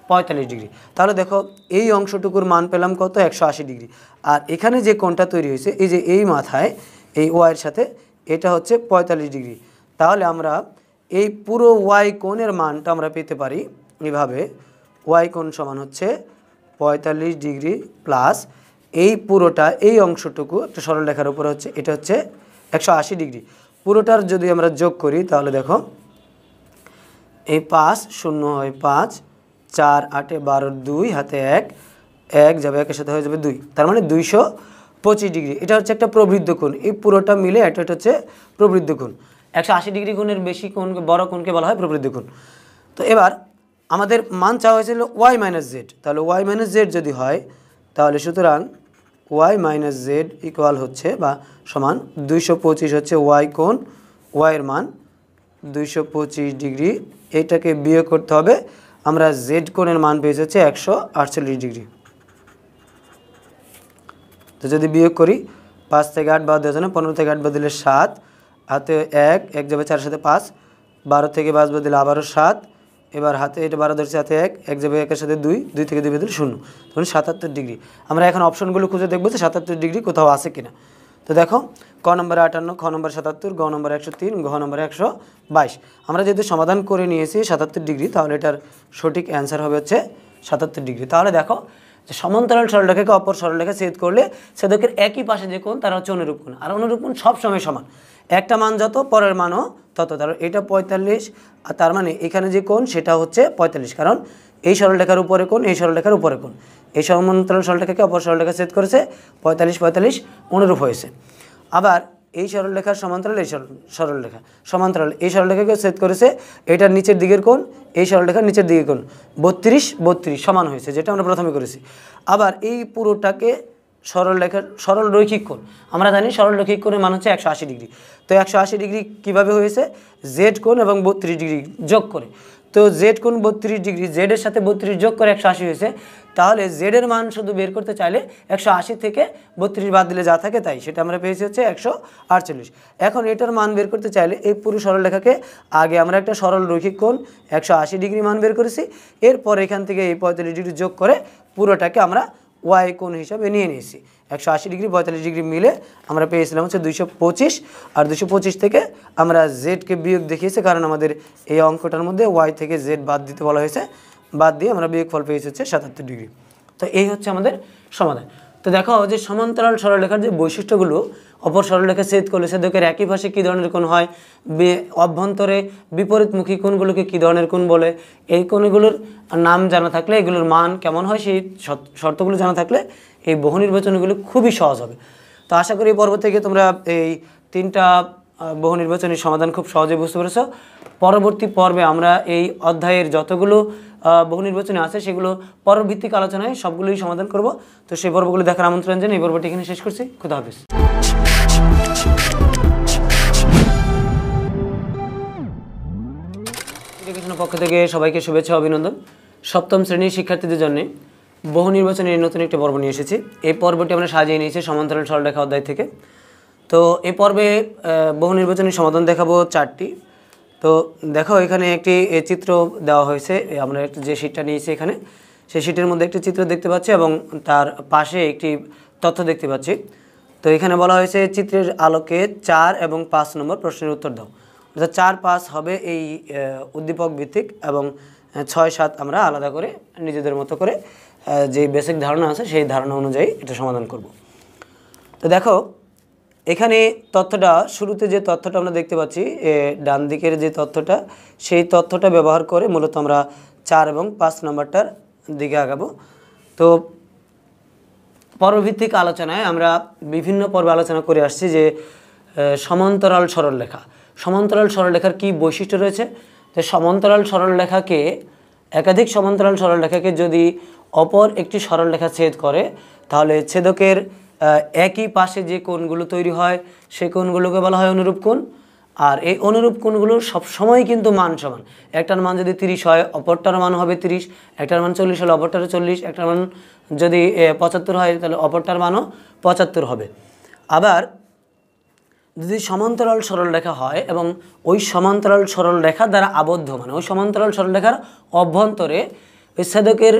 45 ডিগ্রি। তাহলে দেখো এই অংশটুকুর মান পেলাম কত 180 ডিগ্রি। আর এখানে যে কোণটা তৈরি হয়েছে, এই যে এই মাথায় এই ওয়াইয়ের সাথে, এটা হচ্ছে 45 ডিগ্রি। তাহলে আমরা এই পুরো ওয়াই কোণের মানটা আমরা পেতে পারি এভাবে, ওয়াই কোণ সমান হচ্ছে 45 ডিগ্রি প্লাস এই পুরোটা, এই অংশটুকু একটা সরল রেখার উপরে হচ্ছে, এটা হচ্ছে 180 ডিগ্রি। পুরোটার যদি আমরা যোগ করি, তাহলে দেখো এই 5 শূন্য হয় 5, 4 8 12 2 হাতে 1, 1 যাবে 1-এর সাথে হয়ে যাবে 2, তার মানে 225 ডিগ্রি। এটা হচ্ছে একটা প্রবৃদ্ধ কোণ, এই পুরোটা মিলে এটা হচ্ছে প্রবৃদ্ধ কোণ। 180 ডিগ্রি কোণের বেশি কোণ, বড় কোণকে বলা হয় প্রবৃদ্ধ কোণ। তো এবার আমাদের মান চাওয়া হয়েছিল ওয়াই মাইনাস জেড। তাহলে ওয়াই মাইনাস জেড যদি হয়, তাহলে সুতরাং ওয়াই মাইনাস জেড ইকুয়াল হচ্ছে বা সমান 225 হচ্ছে ওয়াই কোণ, ওয়াইয়ের মান 225 ডিগ্রি। এইটাকে বিয়োগ করতে হবে, আমরা জেড কোণের মান পেয়েছি হচ্ছে 148 ডিগ্রি। তো যদি বিয়োগ করি, 5 থেকে 8 বাদ দেওয়া যায় না, 15 থেকে 8 বাদ দিলে 7, হাতে 1, 1 যাবে 4-এর সাথে 5, 12 থেকে 5 বাদ দিলে আবারও 7, এবার হাতে এটা 12 ধরছে, হাতে 1, 1 যাবে 1-এর সাথে 2, 2 থেকে 2 বাদ দিলে 0, তখন 77 ডিগ্রি। আমরা এখন অপশনগুলো খুঁজে দেখবো যে 77 ডিগ্রি কোথাও আছে কিনা। তো দেখো ক নম্বরে 58, খ নম্বরে 77, গ নম্বরে 103, ঘ নম্বরে 122। আমরা যেহেতু সমাধান করে নিয়েছি 77 ডিগ্রি, তাহলে এটার সঠিক অ্যান্সার হবে হচ্ছে 77 ডিগ্রি। তাহলে দেখো যে সমান্তরাল সরলরেখাকে অপর সরলরেখা ছেদ করলে ছেদকের একই পাশে যে কোণ, তারা হচ্ছে অনুরূপ কোণ। আর অনুরূপ কোণ সবসময় সমান, একটা মান যত পরের মানও তত। তার এটা 45, আর তার মানে এখানে যে কোণ সেটা হচ্ছে 45, কারণ এই সরলরেখার উপরে কোণ, এই সরলরেখার উপরে কোণ, এই সমান্তরাল সরলরেখাকে অপর সরলরেখা ছেদ করেছে, 45 45 অনুরূপ হয়েছে। আবার এই সরলরেখার সমান্তরাল, এই সরলরেখা সমান্তরাল, এই সরলরেখাকে ছেদ করেছে, এটার নিচের দিকের কোণ, এই সরলরেখার নিচের দিকের কোণ 32 32 সমান হয়েছে, যেটা আমরা প্রথমে করেছি। আবার এই পুরোটাকে সরলরেখার সরল রৈখিক কোণ, আমরা জানি সরল রৈখিক কোণের মান হচ্ছে 180 ডিগ্রি। তো 180 ডিগ্রি কীভাবে হয়েছে, জেড কোণ এবং 32 ডিগ্রি যোগ করে। তো জেড কোণ 32 ডিগ্রি, জেডের সাথে 32 যোগ করে 180 হয়েছে। তাহলে জেডের মান শুধু বের করতে চাইলে 180 থেকে 32 বাদ দিলে যা থাকে তাই, সেটা আমরা পেয়েছি হচ্ছে 148। এখন এটার মান বের করতে চাইলে এই পুরো সরলরেখাকে আগে আমরা একটা সরল রৈখিক কোণ 180 ডিগ্রি মান বের করেছি, এরপর এখান থেকে এই 45 ডিগ্রি যোগ করে পুরোটাকে আমরা ওয়াই কোণ হিসাবে নিয়ে নিয়েছি। 180 ডিগ্রি 45 ডিগ্রি মিলে আমরা পেয়েছিলাম হচ্ছে 225, আর 225 থেকে আমরা জেডকে বিয়োগ দেখিয়েছি, কারণ আমাদের এই অঙ্কটার মধ্যে ওয়াই থেকে জেড বাদ দিতে বলা হয়েছে, বাদ দিয়ে আমরা বিয়োগফল পেয়েছি হচ্ছে 77 ডিগ্রি। তো এই হচ্ছে আমাদের সমাধান। তো দেখো যে সমান্তরাল সরলরেখার যে বৈশিষ্ট্যগুলো অপর সরলরেখা ছেদ করলে ছেদকের একই পাশে কী ধরনের কোণ হয়, অভ্যন্তরে বিপরীতমুখী কোণগুলোকে কী ধরনের কোণ বলে, এই কোণগুলোর নাম জানা থাকলে, এগুলোর মান কেমন হয় সেই শর্তগুলো জানা থাকলে এই বহু নির্বাচনীগুলো খুবই সহজ হবে। তো আশা করি এই পর্ব থেকে তোমরা এই 3টা বহু নির্বাচনীর সমাধান খুব সহজে বুঝতে পেরেছ। পরবর্তী পর্বে আমরা এই অধ্যায়ের যতগুলো বহু নির্বাচনী আছে সেগুলো পরবর্তী আলোচনায় সবগুলোই সমাধান করব। তো সেই পর্বগুলো দেখার আমন্ত্রণ জানিয়ে এই পর্বটি এখানে শেষ করছি। খুদা হাফেজ। এডুকেশনের পক্ষ থেকে সবাইকে শুভেচ্ছা অভিনন্দন। সপ্তম শ্রেণীর শিক্ষার্থীদের জন্য বহু নির্বাচনের নতুন একটি পর্ব নিয়ে এসেছি। এই পর্বটি আমরা সাজিয়ে নিয়েছি সমান্তরাল সরলরেখা অধ্যায় থেকে। তো এই পর্বে বহু নির্বাচনী সমাধান দেখাবো 4টি। তো দেখো এখানে একটি চিত্র দেওয়া হয়েছে, আমরা যে শীটটা নিয়েছি এখানে সেই শীটের মধ্যে একটি চিত্র দেখতে পাচ্ছি এবং তার পাশে একটি তথ্য দেখতে পাচ্ছি। তো এখানে বলা হয়েছে চিত্রের আলোকে 4 এবং 5 নম্বর প্রশ্নের উত্তর দাও। অর্থাৎ 4, 5 হবে এই উদ্দীপক ভিত্তিক এবং 6, 7 আমরা আলাদা করে নিজেদের মতো করে যে বেসিক ধারণা আছে সেই ধারণা অনুযায়ী এটা সমাধান করব। তো দেখো এখানে তথ্যটা, শুরুতে যে তথ্যটা আমরা দেখতে পাচ্ছি ডান দিকের যে তথ্যটা, সেই তথ্যটা ব্যবহার করে মূলত আমরা 4 এবং 5 নম্বরটার দিকে আগাবো। তো পর্বভিত্তিক আলোচনায় আমরা বিভিন্ন পর্বে আলোচনা করে আসছি যে সমান্তরাল সরলরেখা, সমান্তরাল সরলরেখার কী বৈশিষ্ট্য রয়েছে। তো সমান্তরাল সরলরেখাকে, একাধিক সমান্তরাল সরলরেখাকে যদি অপর একটি সরলরেখা ছেদ করে তাহলে ছেদকের একই পাশে যে কোণগুলো তৈরি হয় সেই কোণগুলোকে বলা হয় অনুরূপ কোণ। আর এই অনুরূপ কোণগুলোর সবসময় কিন্তু মান সমান। একটার মান যদি 30 হয় অপরটার মান হবে 30, একটার মান 40 হলে অপরটারও 40, একটার মান যদি 75 হয় তাহলে অপরটার মানও 75 হবে। আবার যদি সমান্তরাল সরলরেখা হয় এবং ওই সমান্তরাল সরলরেখা দ্বারা আবদ্ধ, মানে ওই সমান্তরাল সরলরেখার অভ্যন্তরে ওই ছেদকের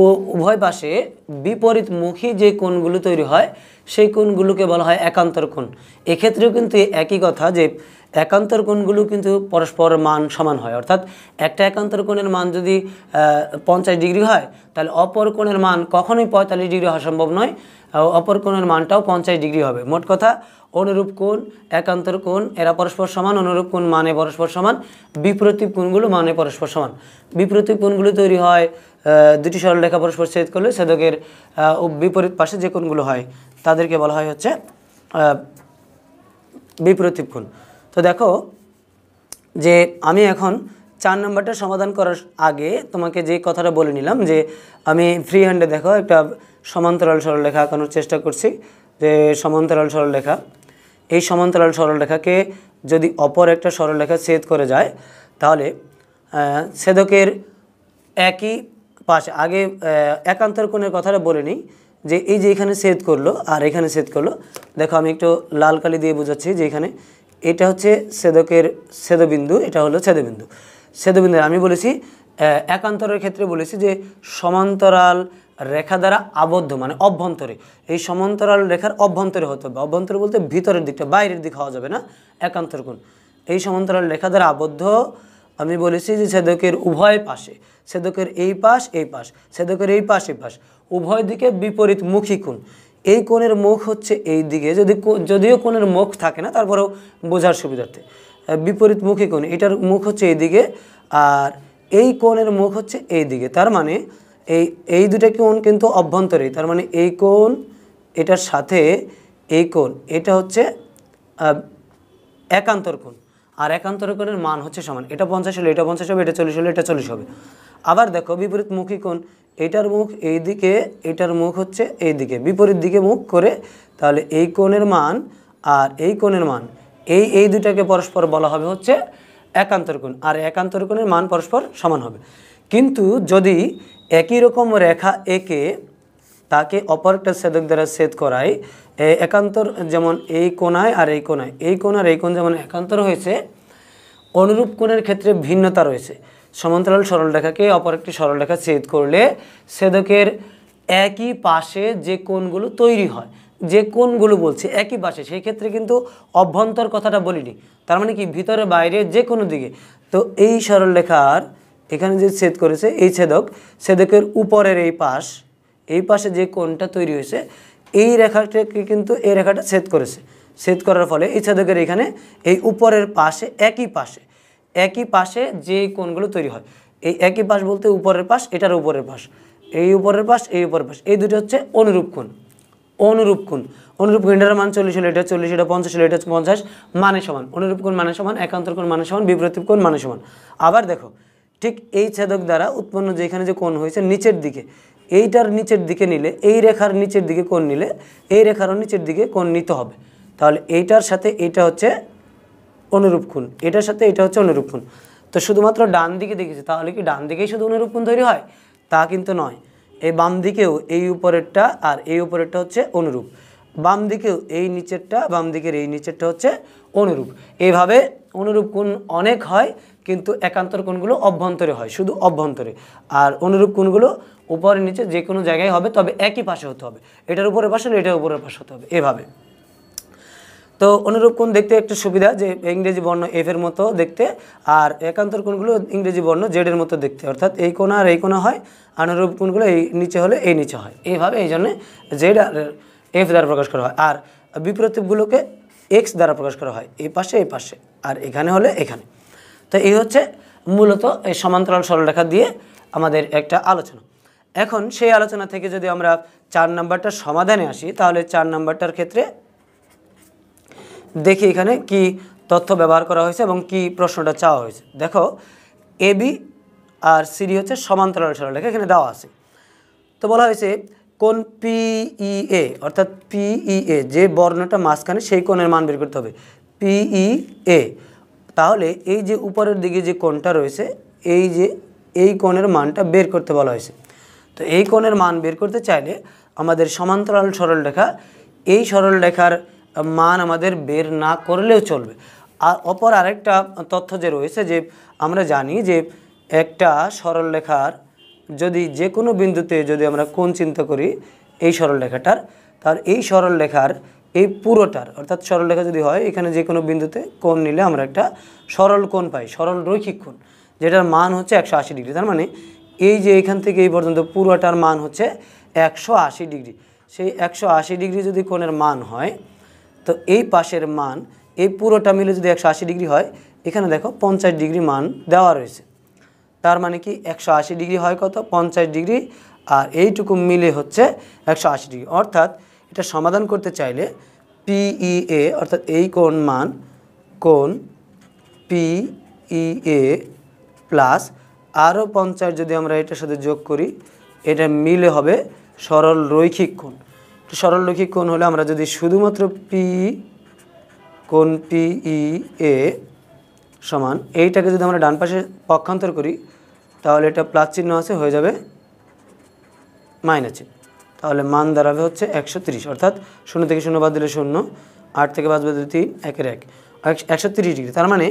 ও উভয় পাশে বিপরীতমুখী যে কোণগুলো তৈরি হয় সেই কোণগুলোকে বলা হয় একান্তর কোণ। এক্ষেত্রেও কিন্তু একই কথা যে একান্তর কোণগুলো কিন্তু পরস্পর মান সমান হয়। অর্থাৎ একটা একান্তর কোণের মান যদি 50 ডিগ্রি হয় তাহলে অপর কোণের মান কখনোই 45 ডিগ্রি হওয়া সম্ভব নয়, অপর কোণের মানটাও 50 ডিগ্রি হবে। মোট কথা অনুরূপ কোণ, একান্তর কোণ এরা পরস্পর সমান, অনুরূপ কোণ মানে পরস্পর সমান, বিপরীত কোণগুলো মানে পরস্পর সমান। বিপরীত কোণগুলো তৈরি হয় দুটি সরলরেখা পরস্পর ছেদ করলে ছেদকের বিপরীত পাশে যে কোণগুলো হয় তাদেরকে বলা হয় হচ্ছে বিপরীত কোণ। তো দেখো যে আমি এখন 4 নম্বরটা সমাধান করার আগে তোমাকে যে কথাটা বলে নিলাম যে আমি ফ্রি হ্যান্ডে দেখো একটা সমান্তরাল সরলরেখা আঁকানোর চেষ্টা করছি। যে সমান্তরাল সরলরেখা, এই সমান্তরাল সরলরেখাকে যদি অপর একটা সরলরেখা ছেদ করে যায় তাহলে ছেদকের একই পাশে, আগে একান্তর কোণের কথাটা বলে নিই যে এই যে এখানে ছেদ করলো আর এখানে ছেদ করলো, দেখো আমি একটু লাল কালি দিয়ে বোঝাচ্ছি যে এখানে এটা হচ্ছে ছেদকের ছেদবিন্দু, এটা হলো ছেদবিন্দু। ছেদবিন্দু আমি বলেছি একান্তরের ক্ষেত্রে বলেছি যে সমান্তরাল রেখা দ্বারা আবদ্ধ মানে অভ্যন্তরে, এই সমান্তরাল রেখার অভ্যন্তরে হতে হবে। অভ্যন্তরে বলতে ভিতরের দিকটা, বাইরের দিক হওয়া যাবে না একান্তর কোণ। এই সমান্তরাল রেখা দ্বারা আবদ্ধ আমি বলেছি যে ছেদকের উভয় পাশে, ছেদকের এই পাশ এই পাশ, ছেদকের এই পাশ এই পাশ, উভয় দিকে বিপরীতমুখী কোণ। এই কোণের মুখ হচ্ছে এই দিকে, যদিও কোণের মুখ থাকে না তারপরেও বোঝার সুবিধার্থে বিপরীতমুখী কোণ, এটার মুখ হচ্ছে এই দিকে আর এই কোণের মুখ হচ্ছে এই দিকে। তার মানে এই দুটা কোণ কিন্তু অভ্যন্তরেই, তার মানে এই কোণ এটার সাথে এই কোণ এটা হচ্ছে একান্তর কোণ। আর একান্তর কোণের মান হচ্ছে সমান, এটা 50 হলে এটা 50 হবে, এটা 40 হলে এটা 40 হবে। আবার দেখো বিপরীতমুখী কোণ, এটার মুখ এই দিকে, এটার মুখ হচ্ছে এই দিকে, বিপরীত দিকে মুখ করে, তাহলে এই কোণের মান আর এই কোণের মান এই দুটাকে পরস্পর বলা হবে হচ্ছে একান্তর কোণ, আর একান্তর কোণের মান পরস্পর সমান হবে। কিন্তু যদি একই রকম রেখা এঁকে তাকে অপর একটা ছেদক দ্বারা ছেদ করায়, একান্তর যেমন এই কোণায় আর এই কোণায়, এই কোণ আর এই কোণ যেমন একান্তর হয়েছে, অনুরূপ কোণের ক্ষেত্রে ভিন্নতা রয়েছে। সমান্তরাল সরলরেখাকে অপর একটি সরলরেখা ছেদ করলে ছেদকের একই পাশে যে কোণগুলো তৈরি হয়, যে কোণগুলো বলছে একই পাশে, সেই ক্ষেত্রে কিন্তু অভ্যন্তর কথাটা বলিনি, তার মানে কি ভিতরে বাইরে যে কোনো দিকে। তো এই সরলরেখার এখানে যে ছেদ করেছে এই ছেদকের উপরের এই পাশে যে কোণটা তৈরি হয়েছে এই রেখাটাকে কিন্তু এই রেখাটা ছেদ করেছে, ছেদ করার ফলে এই ছেদকের এখানে এই উপরের পাশে একই পাশে যে কোণগুলো তৈরি হয়, এই একই পাশ বলতে উপরের পাশ, এটার উপরের পাশ, এই উপরের পাশ, এই উপরের পাশ, এই দুটো হচ্ছে অনুরূপ কোণ। অনুরূপ কোণ এটার মান 40 হলে এটা 40, এটা 50 হলে এটা 50 মানে সমান। অনুরূপ কোণ মানে সমান, একান্তর কোণ মানে সমান, বিপরীত কোণ মানে সমান। আবার দেখো, ঠিক এই ছেদক দ্বারা উৎপন্ন যেখানে যে কোণ হয়েছে নিচের দিকে, এইটার নিচের দিকে নিলে, এই রেখার নিচের দিকে কোণ নিলে এই রেখারও নিচের দিকে কোণ নিতে হবে। তাহলে এইটার সাথে এইটা হচ্ছে অনুরূপ কোণ, এটার সাথে এটা হচ্ছে অনুরূপ কোণ। তো শুধুমাত্র ডান দিকে দেখেছি, তাহলে কি ডান দিকেই শুধু অনুরূপ কোণ তৈরি হয়? তা কিন্তু নয়। এই বাম দিকেও এই উপরেরটা আর এই উপরেরটা হচ্ছে অনুরূপ, বাম দিকেও এই নিচেরটা, বাম দিকের এই নিচেরটা হচ্ছে অনুরূপ। এইভাবে অনুরূপ কোণ অনেক হয়, কিন্তু একান্তর কোণগুলো অভ্যন্তরে হয়, শুধু অভ্যন্তরে। আর অনুরূপ কোণগুলো উপরে নিচে যে কোনো জায়গায় হবে, তবে একই পাশে হতে হবে, এটার উপরের পাশে এটার উপরের পাশে হতে হবে, এভাবে। তো অনুরূপ কোণ দেখতে একটা সুবিধা যে ইংরেজি বর্ণ এফ এর মতো দেখতে, আর একান্তর কোণগুলো ইংরেজি বর্ণ জেড এর মতো দেখতে, অর্থাৎ এই কোণ আর এই কোণ হয়, অনুরূপ কোণগুলো এই নিচে হলে এই নিচে হয়, এইভাবে। এই জন্যে জেড আর এফ দ্বারা প্রকাশ করা হয়, আর বিপরীতগুলোকে এক্স দ্বারা প্রকাশ করা হয়, এই পাশে আর এখানে হলে এখানে। তো এই হচ্ছে মূলত এই সমান্তরাল সরলরেখা দিয়ে আমাদের একটা আলোচনা। এখন সেই আলোচনা থেকে যদি আমরা 4 নাম্বারটার সমাধানে আসি, তাহলে 4 নাম্বারটার ক্ষেত্রে দেখি এখানে কি তথ্য ব্যবহার করা হয়েছে এবং কি প্রশ্নটা চাওয়া হয়েছে। দেখো, এবি আর সিডি হচ্ছে সমান্তরাল সরলরেখা, এখানে দেওয়া আছে। তো বলা হয়েছে কোণ পিইএ, অর্থাৎ পিইএ যে বর্ণটা মাঝখানে, সেই কোণের মান বের করতে হবে, পিইএ। তাহলে এই যে উপরের দিকে যে কোণটা রয়েছে, এই কোণের মানটা বের করতে বলা হয়েছে। তো এই কোণের মান বের করতে চাইলে আমাদের সমান্তরাল সরলরেখা, এই সরলরেখার মান আমাদের বের না করলেও চলবে। আর অপর আরেকটা তথ্য যে রয়েছে, যে আমরা জানি যে একটা সরলরেখার যদি যে কোনো বিন্দুতে যদি আমরা কোণ চিন্তা করি এই সরলরেখাটার, তাহলে এই সরলরেখার এই পুরোটার, অর্থাৎ সরলরেখা যদি হয়, এখানে যে কোনো বিন্দুতে কোণ নিলে আমরা একটা সরল কোণ পাই, সরল রৈখিক কোণ, যেটার মান হচ্ছে 180 ডিগ্রি। তার মানে এই যে এখান থেকে এই পর্যন্ত পুরোটার মান হচ্ছে 180 ডিগ্রি। সেই 180 ডিগ্রি যদি কোণের মান হয়, তো এই পাশের মান এই পুরোটা মিলে যদি 180 ডিগ্রি হয়, এখানে দেখো 50 ডিগ্রি মান দেওয়া রয়েছে। তার মানে কি 180 ডিগ্রি হয় কত? 50 ডিগ্রি, আর এইটুকু মিলে হচ্ছে 180 ডিগ্রি। অর্থাৎ এটা সমাধান করতে চাইলে পিইএ, অর্থাৎ এই কোণ মান, কোণ পিইএ প্লাস আরও 50 যদি আমরা এটার সাথে যোগ করি, এটা মিলে হবে সরল রৈখিক কোণ। সরল রৈখিক কোণ হলে আমরা যদি শুধুমাত্র কোণ পিইএ সমান এইটাকে যদি আমরা ডান পাশে পক্ষান্তর করি, তাহলে এটা প্লাস চিহ্ন আছে, হয়ে যাবে মাইনাস চিহ্ন। তাহলে মান দাঁড়াবে হচ্ছে 130, অর্থাৎ 0 থেকে 0 বাদ দিলে 0, 8 থেকে 5 বাদ দিলে 3, 1 এর 1, 130 ডিগ্রি। তার মানে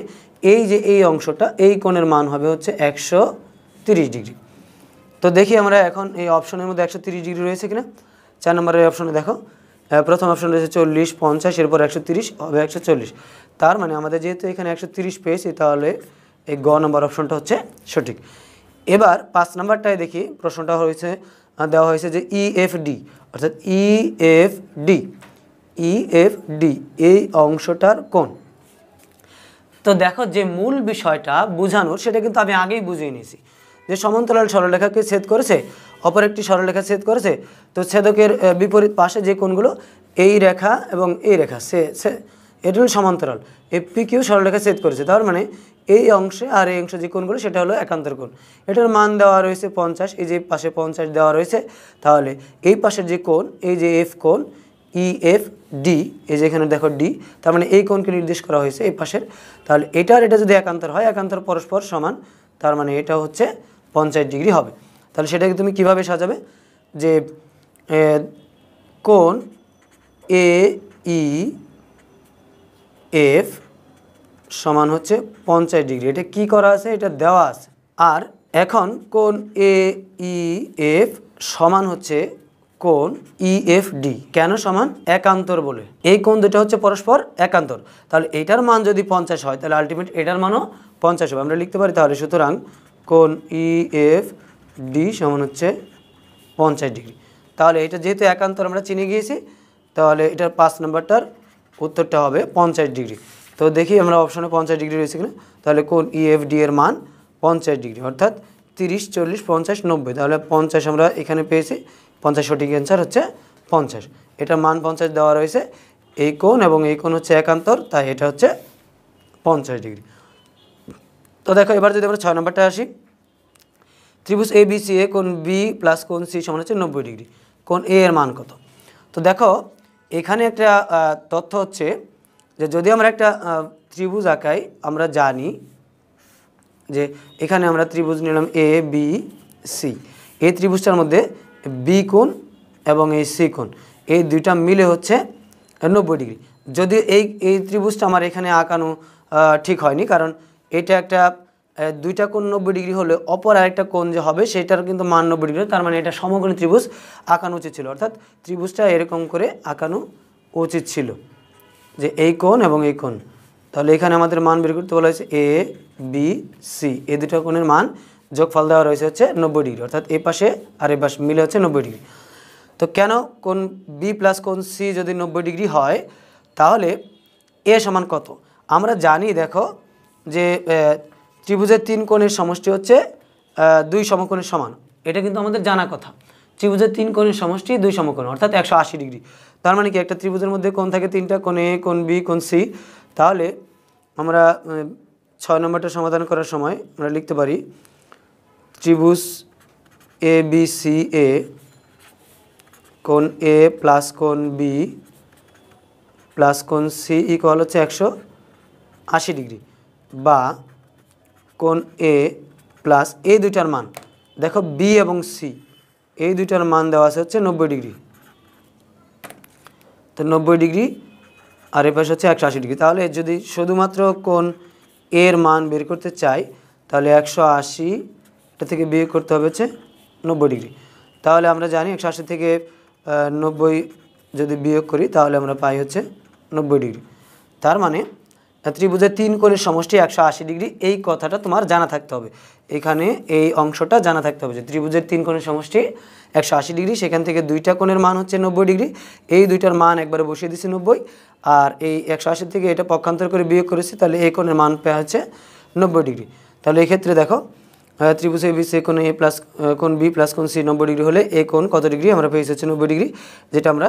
এই যে এই অংশটা, এই কোণের মান হবে হচ্ছে 130 ডিগ্রি। তো দেখি আমরা এখন এই অপশনের মধ্যে 130 ডিগ্রি রয়েছে কিনা। 4 নম্বরের অপশনে দেখো, প্রথম অপশন রয়েছে 40, 50, এরপর 130 হবে 140। তার মানে আমাদের যেহেতু এখানে 130 পেয়েছি, তাহলে এই গ নম্বর অপশনটা হচ্ছে সঠিক। এবার 5 নাম্বারটায় দেখি, প্রশ্নটা হয়েছে দেওয়া হয়েছে যে ইএফডি, অর্থাৎ ইএফডি এই অংশটার কোণ। তো দেখো, যে মূল বিষয়টা বোঝানোর সেটা কিন্তু আমি আগেই বুঝিয়ে নিয়েছি, যে সমান্তরাল সরলরেখাকে ছেদ করেছে, অপর একটি সরলরেখা ছেদ করেছে। তো ছেদকের বিপরীত পাশে যে কোণগুলো, এই রেখা এবং এই রেখা, এটা হলো সমান্তরাল, এই পিকিউ সরলরেখা ছেদ করেছে। তার মানে এই অংশে আর এই অংশে যে কোণগুলো, সেটা হলো একান্তর কোণ। এটার মান দেওয়া রয়েছে 50, এই যে পাশে 50 দেওয়া রয়েছে। তাহলে এই পাশের যে কোণ, এই যে এফ কোণ, ইএফডি, এই যে এখানে দেখো ডি, তার মানে এই কোণকে নির্দেশ করা হয়েছে এই পাশের। তাহলে এটা যদি একান্তর হয়, একান্তর পরস্পর সমান, তার মানে এটা হচ্ছে 50 ডিগ্রি হবে। তাহলে সেটাকে তুমি কিভাবে সাজাবে, যে কোণ এএফ সমান হচ্ছে 50 ডিগ্রি, এটা কি করা আছে, এটা দেওয়া আছে। আর এখন কোণ এইএফ সমান হচ্ছে কোণ ইএফডি। কেন সমান? একান্তর বলে। এই কোণ দুটো হচ্ছে পরস্পর একান্তর। তাহলে এটার মান যদি 50 হয়, তাহলে আলটিমেট এটার মানও 50 হবে, আমরা লিখতে পারি। তাহলে সুতরাং কোণ ইএফডি সমান হচ্ছে 50 ডিগ্রি। তাহলে এটা যেহেতু একান্তর আমরা চিনে গিয়েছি, তাহলে এটার 5 নাম্বারটার উত্তরটা হবে 50 ডিগ্রি। তো দেখি আমরা অপশনে 50 ডিগ্রি রয়েছে কিনা। তাহলে কোণ ইএফডি এর মান 50 ডিগ্রি, অর্থাৎ 30, 40, 50, 90। তাহলে 50 আমরা এখানে পেয়েছি, 50 সঠিক অ্যান্সার হচ্ছে 50। এটা মান 50 দেওয়া রয়েছে। এই কোণ এবং এই কোণ হচ্ছে একান্তর, তাই এটা হচ্ছে 50 ডিগ্রি। তো দেখো এবার যদি আমরা 6 নম্বরটা আসি, ত্রিভুজ এ বি সি এ কোণ বি প্লাস কোণ সি সমান হচ্ছে 90 ডিগ্রি, কোণ এ এর মান কত? তো দেখো এখানে একটা তথ্য হচ্ছে যে যদি আমরা একটা ত্রিভুজ আঁকাই, আমরা জানি যে এখানে আমরা ত্রিভুজ নিলাম এ বি সি। এই ত্রিভুজটার মধ্যে বি কোণ এবং এই সি কোণ, এই দুইটা মিলে হচ্ছে 90 ডিগ্রি। যদি এই ত্রিভুজটা আমার এখানে আঁকানো ঠিক হয়নি, কারণ এটা একটা দুইটা কোণ 90 ডিগ্রি হলে অপর আরেকটা কোণ যে হবে সেটার কিন্তু মান 90 ডিগ্রি, তার মানে এটা সমকোণী ত্রিভুজ আঁকানো উচিত ছিল, অর্থাৎ ত্রিভুজটা এরকম করে আঁকানো উচিত ছিল যে এই কোণ এবং এই কোণ। তাহলে এখানে আমাদের মান বের করতে বলা হয়েছে এ বি সি, এই দুটো কোণের মান যোগফল দেওয়া রয়েছে হচ্ছে 90 ডিগ্রি, অর্থাৎ এই পাশে আর এই পাশে মিলে হচ্ছে 90 ডিগ্রি। তো কেন কোণ বি প্লাস কোণ সি যদি 90 ডিগ্রি হয়, তাহলে এ সমান কত? আমরা জানি, দেখো যে ত্রিভুজের 3 কোণের সমষ্টি হচ্ছে 2 সমকোণের সমান। এটা কিন্তু আমাদের জানা কথা। ত্রিভুজের 3 কোণের সমষ্টি 2 সমকোণ, অর্থাৎ 180 ডিগ্রি। তার মানে কি, একটা ত্রিভুজের মধ্যে কোণ থাকে 3টা, কোণ এ, কোণ বি, কোণ সি। তাহলে আমরা 6 নম্বরটা সমাধান করার সময় আমরা লিখতে পারি ত্রিভুজ এ বি সি এ কোণ এ প্লাস কোণ বি প্লাস কোণ সি ইকুয়াল হচ্ছে 180 ডিগ্রি, বা কোণ এ প্লাস এই দুইটার মান, দেখো বি এবং সি এই দুইটার মান দেওয়া আছে হচ্ছে 90 ডিগ্রি। তো 90 ডিগ্রি আর এ পাশে হচ্ছে 180 ডিগ্রি। তাহলে যদি শুধুমাত্র কোণ এর মান বের করতে চাই, তাহলে 180 এটা থেকে বিয়োগ করতে হবে হচ্ছে 90 ডিগ্রি। তাহলে আমরা জানি 180 থেকে 90 যদি বিয়োগ করি তাহলে আমরা পাই হচ্ছে 90 ডিগ্রি। তার মানে ত্রিভুজের 3 কোণের সমষ্টি 180 ডিগ্রি, এই কথাটা তোমার জানা থাকতে হবে। এখানে এই অংশটা জানা থাকতে হবে যে ত্রিভুজের 3 কোণের সমষ্টি 180 ডিগ্রি, সেখান থেকে দুইটা কোণের মান হচ্ছে 90 ডিগ্রি। এই দুইটার মান একবারে বসিয়ে দিচ্ছি 90, আর এই 180 থেকে এটা পক্ষান্তর করে বিয়োগ করেছি, তাহলে এই কোণের মান পাওয়া হচ্ছে 90 ডিগ্রি। তাহলে এই ক্ষেত্রে দেখো ত্রিভুজ এ বি সি কোণ এ প্লাস কোণ বি প্লাস কোণ সি 90 ডিগ্রি হলে এই কোণ কত ডিগ্রি? আমরা পেয়েছি হচ্ছে 90 ডিগ্রি, যেটা আমরা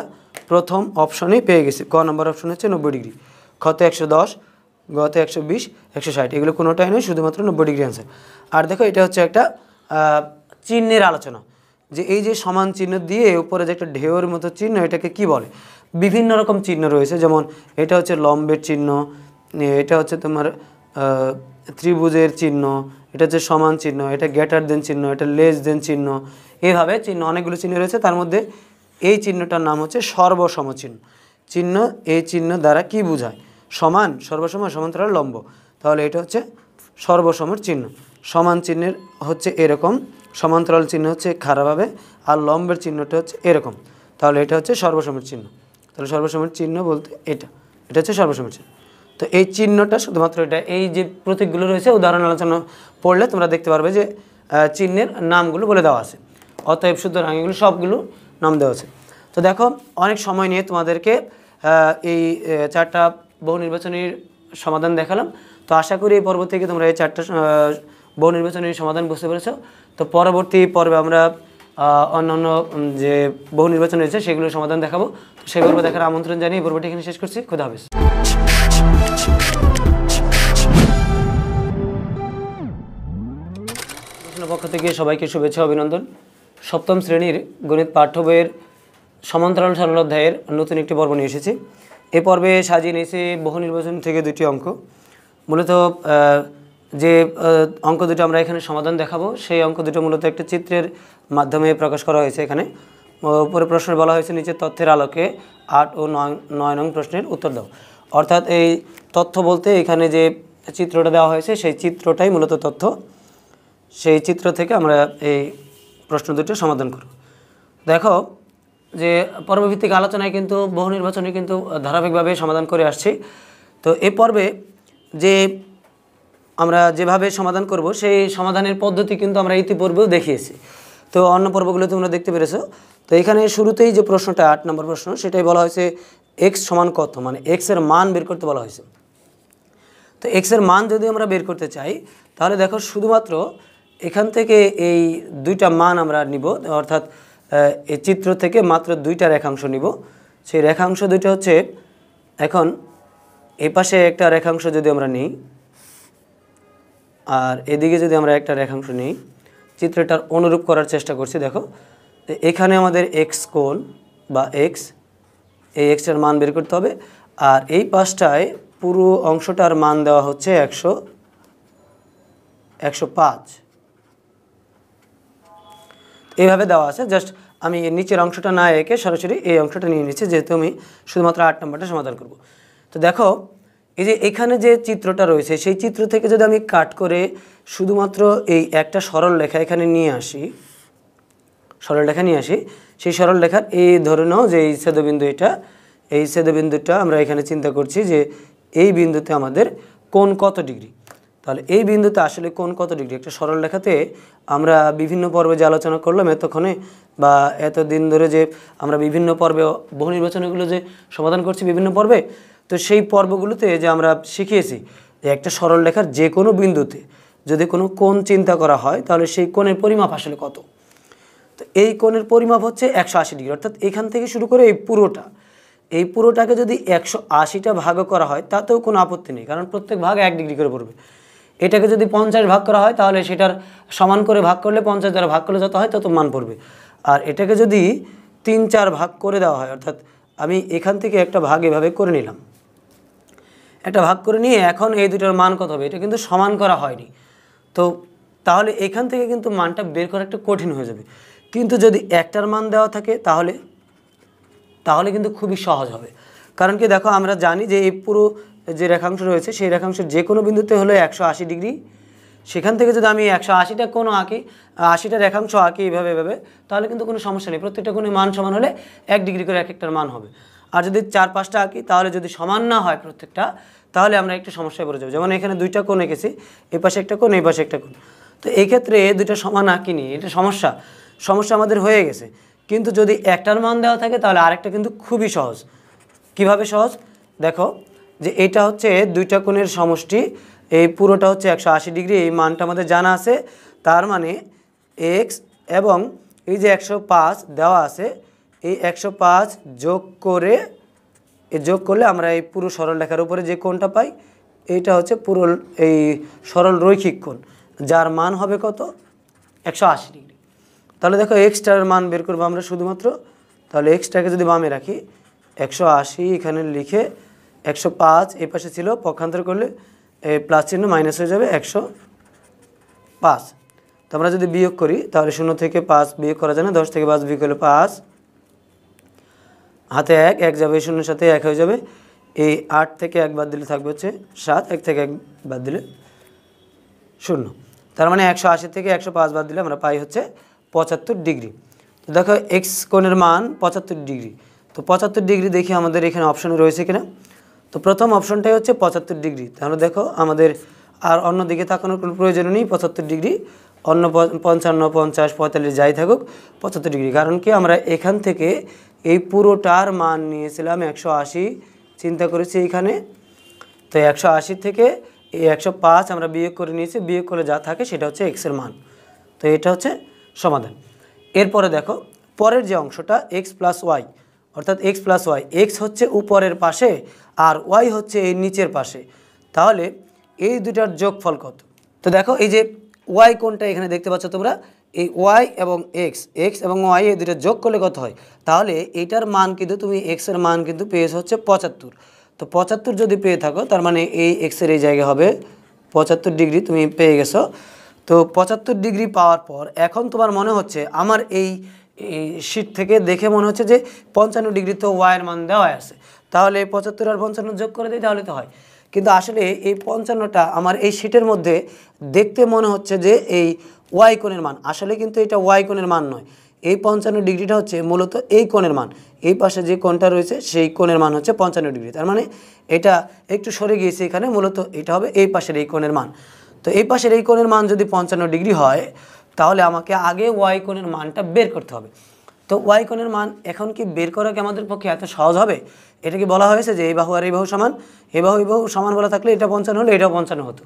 প্রথম অপশনেই পেয়ে গেছি। ক নম্বর অপশন হচ্ছে 90 ডিগ্রি, খতে 110, গতে 120, 160, এগুলো কোনোটাই নয়, শুধুমাত্র 90 ডিগ্রি অ্যান্সার। আর দেখো এটা হচ্ছে একটা চিহ্নের আলোচনা, যে এই যে সমান চিহ্ন দিয়ে উপরে যে একটা ঢেউয়ের মতো চিহ্ন, এটাকে কি বলে? বিভিন্ন রকম চিহ্ন রয়েছে, যেমন এটা হচ্ছে লম্বের চিহ্ন, এটা হচ্ছে তোমার ত্রিভুজের চিহ্ন, এটা হচ্ছে সমান চিহ্ন, এটা গ্রেটার দেন চিহ্ন, এটা লেস দেন চিহ্ন, এইভাবে চিহ্ন অনেকগুলো চিহ্ন রয়েছে। তার মধ্যে এই চিহ্নটার নাম হচ্ছে সর্বসম চিহ্ন। চিহ্ন, এই চিহ্ন দ্বারা কি বোঝায়? সমান, সর্বসম, সমান্তরাল, লম্ব। তাহলে এটা হচ্ছে সর্বসমের চিহ্ন। সমান চিহ্নের হচ্ছে এরকম, সমান্তরাল চিহ্ন হচ্ছে খারাপভাবে, আর লম্বের চিহ্নটা হচ্ছে এরকম। তাহলে এটা হচ্ছে সর্বসমের চিহ্ন। তাহলে সর্বসমের চিহ্ন বলতে এটা হচ্ছে সর্বসমের চিহ্ন। তো এই চিহ্নটা শুধুমাত্র এটা, এই যে প্রতীকগুলো রয়েছে উদাহরণ আলোচনা পড়লে তোমরা দেখতে পারবে যে চিহ্নের নামগুলো বলে দেওয়া আছে। অতএব সুতরাং এগুলো সবগুলো নাম দেওয়া আছে। তো দেখো অনেক সময় নিয়ে তোমাদেরকে এই 4টা বহু নির্বাচনীর সমাধান দেখালাম। তো আশা করি এই পর্ব থেকে তোমরা এই 4টা বহু নির্বাচনীর সমাধান বুঝতে পেরেছো। তো পরবর্তী পর্বে আমরা অন্যান্য যে বহু নির্বাচন রয়েছে সেগুলোর সমাধান দেখাবো। তো সেই পর্ব দেখার আমন্ত্রণ জানিয়ে এই পর্বটি এখানে শেষ করছি। খোদা হাফেজ। পক্ষ থেকে সবাইকে শুভেচ্ছা, অভিনন্দন। সপ্তম শ্রেণীর গণিত পাঠ্য বইয়ের সমান্তরাল সরল অধ্যায়ের নতুন একটি পর্ব নিয়ে এসেছি। এই পর্বে সাজিয়ে নিয়েছি বহু নির্বাচন থেকে 2টি অঙ্ক। মূলত যে অঙ্ক দুটো আমরা এখানে সমাধান দেখাবো, সেই অঙ্ক দুটো মূলত একটা চিত্রের মাধ্যমে প্রকাশ করা হয়েছে। এখানে উপরে প্রশ্নে বলা হয়েছে নিচের তথ্যের আলোকে 8 ও 9 নং প্রশ্নের উত্তর দাও। অর্থাৎ এই তথ্য বলতে এখানে যে চিত্রটা দেওয়া হয়েছে সেই চিত্রটাই মূলত তথ্য। সেই চিত্র থেকে আমরা এই প্রশ্ন দুটো সমাধান করব। দেখো যে পর্বভিত্তিক আলোচনায় কিন্তু বহু নির্বাচনে কিন্তু ধারাবাহিকভাবে সমাধান করে আসছি। তো এই পর্বে যে আমরা যেভাবে সমাধান করব সেই সমাধানের পদ্ধতি কিন্তু আমরা ইতিপূর্বেও দেখিয়েছি। তো অন্য পর্বগুলো তোমরা দেখতে পেরেছো। তো এখানে শুরুতেই যে প্রশ্নটা 8 নম্বর প্রশ্ন, সেটাই বলা হয়েছে এক্স সমান কত, মানে এক্সের মান বের করতে বলা হয়েছে। তো এক্সের মান যদি আমরা বের করতে চাই তাহলে দেখো শুধুমাত্র এখান থেকে এই দুইটা মান আমরা নিব, অর্থাৎ এই চিত্র থেকে মাত্র দুইটা রেখাংশ নিব। সেই রেখাংশ দুইটা হচ্ছে, এখন এই পাশে একটা রেখাংশ যদি আমরা নিই আর এদিকে যদি আমরা একটা রেখাংশ নিই, চিত্রটার অনুরূপ করার চেষ্টা করছি। দেখো এখানে আমাদের এক্স কোণ বা এক্স, এই এক্সের মান বের করতে হবে, আর এই পাশটায় পুরো অংশটার মান দেওয়া হচ্ছে 105 এইভাবে দেওয়া আছে। জাস্ট আমি নিচের অংশটা না এঁকে সরাসরি এই অংশটা নিয়ে নিচ্ছি, যেহেতু আমি শুধুমাত্র 8 নম্বরটা সমাধান করব। তো দেখো এই যে এখানে যে চিত্রটা রয়েছে সেই চিত্র থেকে যদি আমি কাট করে শুধুমাত্র এই একটা সরল রেখা এখানে নিয়ে আসি, সরল রেখা নিয়ে আসি, সেই সরল রেখার এই ধরে নাও যে এই ছেদবিন্দু, এই ছেদবিন্দুটা আমরা এখানে চিন্তা করছি যে এই বিন্দুতে আমাদের কোণ কত ডিগ্রি। তাহলে এই বিন্দুতে আসলে কোণ কত ডিগ্রি, একটা সরল রেখাতে আমরা বিভিন্ন পর্বে যে আলোচনা করলাম এতক্ষণে বা এতদিন ধরে, যে আমরা বিভিন্ন পর্বে বহু নির্বাচনগুলো যে সমাধান করছি বিভিন্ন পর্বে, তো সেই পর্বগুলোতে যে আমরা শিখিয়েছি যে একটা সরল রেখার যে কোনো বিন্দুতে যদি কোনো কোণ চিন্তা করা হয় তাহলে সেই কোণের পরিমাপ আসলে কত। তো এই কোণের পরিমাপ হচ্ছে 180 ডিগ্রি, অর্থাৎ এখান থেকে শুরু করে এই পুরোটাকে যদি 180টা ভাগ করা হয় তাতেও কোনো আপত্তি নেই, কারণ প্রত্যেক ভাগ 1 ডিগ্রি করে পড়বে। এটাকে যদি 50 ভাগ করা হয় তাহলে সেটার সমান করে ভাগ করলে 50 দ্বারা ভাগ করলে যত হয় তত মান পড়বে। আর এটাকে যদি 3-4 ভাগ করে দেওয়া হয়, অর্থাৎ আমি এখান থেকে একটা ভাগ এভাবে করে নিলাম, একটা ভাগ করে নিয়ে এখন এই দুটোর মান কত হবে, এটা কিন্তু সমান করা হয়নি। তো তাহলে এখান থেকে কিন্তু মানটা বের করা একটু কঠিন হয়ে যাবে। কিন্তু যদি একটার মান দেওয়া থাকে তাহলে কিন্তু খুবই সহজ হবে। কারণ কি দেখো আমরা জানি যে এই পুরো যে রেখাংশ রয়েছে সেই রেখাংশের যে কোনো বিন্দুতে হলো 180 ডিগ্রি। সেখান থেকে যদি আমি 180টা কোণ আঁকি, 80টা রেখাংশ আঁকি এইভাবে তাহলে কিন্তু কোনো সমস্যা নেই, প্রত্যেকটা কোণে মান সমান হলে 1 ডিগ্রি করে এক একটার মান হবে। আর যদি 4-5টা আঁকি তাহলে যদি সমান না হয় প্রত্যেকটা, তাহলে আমরা একটু সমস্যায় পড়ে যাবো। যেমন এখানে দুইটা কোণ এঁকেছি, এই পাশে একটা কোণ এই পাশে একটা কোণ, তো এই ক্ষেত্রে দুইটা সমান আঁকিনি, এটা সমস্যা আমাদের হয়ে গেছে। কিন্তু যদি একটার মান দেওয়া থাকে তাহলে আরেকটা কিন্তু খুবই সহজ। কিভাবে সহজ দেখো, যে এটা হচ্ছে দুইটা কোণের সমষ্টি, এই পুরোটা হচ্ছে 180 ডিগ্রি, এই মানটা আমাদের জানা আছে। তার মানে এক্স এবং এই যে 105 দেওয়া আছে, এই 105 যোগ করলে আমরা এই পুরো সরল রেখার উপরে যে কোণটা পাই এইটা হচ্ছে পুরো এই সরল রৈখিক কোণ, যার মান হবে কত, 180 ডিগ্রি। তাহলে দেখো এক্সটার মান বের করবো আমরা শুধুমাত্র। তাহলে এক্সটাকে যদি বামে রাখি, 180 এখানে লিখে 105 এই পাশে ছিল, পক্ষান্তর করলে এই প্লাস চিহ্ন মাইনাস হয়ে যাবে 105। তো আমরা যদি বিয়োগ করি তাহলে 0 থেকে 5 বিয়োগ করা যায় না, 10 থেকে 5 বিয়োগ করলে 5, হাতে 1 যাবে, 0-এর সাথে 1 হয়ে যাবে। এই 8 থেকে 1 বাদ দিলে থাকবে হচ্ছে 7, 1 থেকে 1 বাদ দিলে 0। তার মানে 180 থেকে 105 বাদ দিলে আমরা পাই হচ্ছে 75 ডিগ্রি। তো দেখো এক্স কোণের মান 75 ডিগ্রি। তো 75 ডিগ্রি দেখি আমাদের এখানে অপশনে রয়েছে কিনা। তো প্রথম অপশনটাই হচ্ছে 75 ডিগ্রি। তাহলে দেখো আমাদের আর অন্য দিকে তাকানোর কোনো প্রয়োজন নেই, 75 ডিগ্রি, অন্য 55, 50, 45 যাই থাকুক 75 ডিগ্রি। কারণ কি আমরা এখান থেকে এই পুরোটার মান নিয়েছিলাম 180, চিন্তা করেছি এইখানে। তো 180 থেকে এই 105 আমরা বিয়োগ করে নিয়েছি, বিয়োগ করে যা থাকে সেটা হচ্ছে এক্সের মান। তো এটা হচ্ছে সমাধান। এরপরে দেখো পরের যে অংশটা এক্স প্লাস ওয়াই, অর্থাৎ এক্স প্লাস ওয়াই, এক্স হচ্ছে উপরের পাশে আর ওয়াই হচ্ছে এই নিচের পাশে, তাহলে এই দুটার যোগফল কত। তো দেখো এই যে ওয়াই কোণটা এখানে দেখতে পাচ্ছ তোমরা, এই ওয়াই এবং এক্স এবং ওয়াই এই দুটো যোগ করলে কত হয়, তাহলে এইটার মান কিন্তু তুমি এক্সের মান কিন্তু পেয়েছ হচ্ছে 75। তো 75 যদি পেয়ে থাকো তার মানে এই এক্সের এই জায়গায় হবে 75 ডিগ্রি তুমি পেয়ে গেছো। তো 75 ডিগ্রি পাওয়ার পর এখন তোমার মনে হচ্ছে, আমার এই শীট থেকে দেখে মনে হচ্ছে যে 55 ডিগ্রি তো ওয়াইয়ের মান দেওয়া আছে, তাহলে 75 আর 55 যোগ করে দিই তাহলে তো হয়। কিন্তু আসলে এই 55টা আমার এই শীটের মধ্যে দেখতে মনে হচ্ছে যে এই ওয়াই কোণের মান, আসলে কিন্তু এটা ওয়াই কোণের মান নয়। এই 55 ডিগ্রিটা হচ্ছে মূলত এই কোণের মান, এই পাশে যে কোণটা রয়েছে সেই কোণের মান হচ্ছে 55 ডিগ্রি। তার মানে এটা একটু সরে গিয়েছে এখানে, মূলত এটা হবে এই পাশের এই কোণের মান। তো এই পাশের এই কোণের মান যদি 55 ডিগ্রি হয় তাহলে আমাকে আগে ওয়াই কোণের মানটা বের করতে হবে। তো ওয়াই কোণের মান এখন কি বের করা কি আমাদের পক্ষে এত সহজ হবে? এটা কি বলা হয়েছে যে এই বাহু আর এই বাহু সমান, এই বাহু সমান বলা থাকলে এটা 55 হলে এটাও 55 হতো,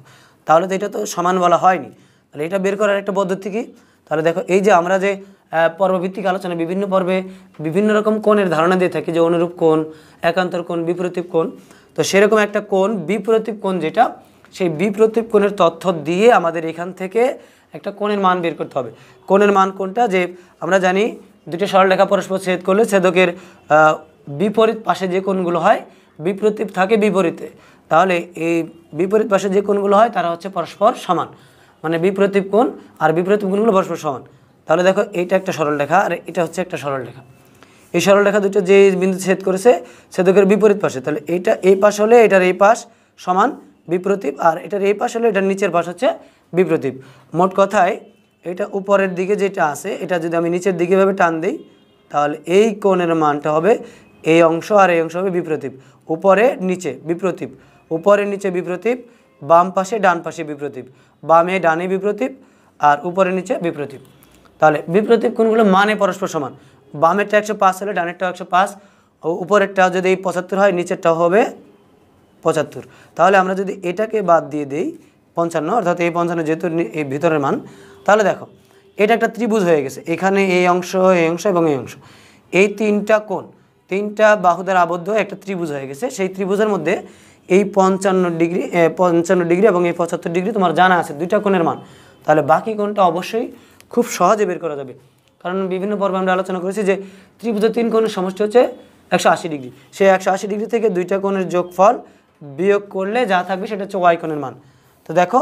তাহলে তো এটা তো সমান বলা হয়নি। তাহলে এটা বের করার একটা পদ্ধতি কি? তাহলে দেখো এই যে আমরা যে পর্বভিত্তিক আলোচনা বিভিন্ন পর্বে বিভিন্ন রকম কোণের ধারণা দিয়ে থাকি, যে অনুরূপ কোণ, একান্তর কোণ, বিপরীত কোণ। তো সেরকম একটা কোণ বিপরীত কোণ, যেটা সেই বিপরীত কোণের তথ্য দিয়ে আমাদের এখান থেকে একটা কোণের মান বের করতে হবে। কোণের মান কোনটা? যে আমরা জানি দুটো সরলরেখা পরস্পর ছেদ করলে ছেদকের বিপরীত পাশে যে কোণগুলো হয় বিপরীত থাকে বিপরীতে, তাহলে এই বিপরীত পাশে যে কোণগুলো হয় তারা হচ্ছে পরস্পর সমান, মানে বিপরীত কোণ আর বিপরীত কোণগুলো পরস্পর সমান। তাহলে দেখো এইটা একটা সরলরেখা আর এটা হচ্ছে একটা সরলরেখা। এই সরলরেখা দুটো যে বিন্দু ছেদ করেছে ছেদকের বিপরীত পাশে, তাহলে এইটা এই পাশ হলে এটার এই পাশ সমান বিপরীত, আর এটার এই পাশ হলে এটার নিচের পাশ হচ্ছে বিপরীত। মোট কথায় এটা উপরের দিকে যেটা আছে এটা যদি আমি নিচের দিকে ভাবে টান দিই, তাহলে এই কোণের মানটা হবে এই অংশ আর এই অংশ হবে বিপরীত, উপরে নিচে বিপরীত, উপরে নিচে বিপরীত, বাম পাশে ডান পাশে বিপরীত, বামে ডানে বিপরীত আর উপরে নিচে বিপরীত। তাহলে বিপরীত কোণগুলো মানে পরস্পর সমান, বামেরটা 105 হলে ডানেরটাও 105, উপরেরটা যদি 75 হয় নিচেরটাও হবে 75। তাহলে আমরা যদি এটাকে বাদ দিয়ে দিই 55, অর্থাৎ এই 55 যেহেতু এই ভিতরের মান, তাহলে দেখো এটা একটা ত্রিভুজ হয়ে গেছে। এখানে এই অংশ এবং এই অংশ, এই তিনটা কোণ তিনটা বাহু দ্বারা আবদ্ধ একটা ত্রিভুজ হয়ে গেছে। সেই ত্রিভুজের মধ্যে এই 55 ডিগ্রি এবং এই 75 ডিগ্রি তোমার জানা আছে দুইটা কোণের মান, তাহলে বাকি কোণটা অবশ্যই খুব সহজে বের করা যাবে। কারণ বিভিন্ন পর্বে আমরা আলোচনা করেছি যে ত্রিভুজের তিন কোণের সমষ্টি হচ্ছে 180 ডিগ্রি, সেই 180 ডিগ্রি থেকে দুইটা কোণের যোগফল বিয়োগ করলে যা থাকবে সেটা হচ্ছে ওয়াই কোণের মান। তো দেখো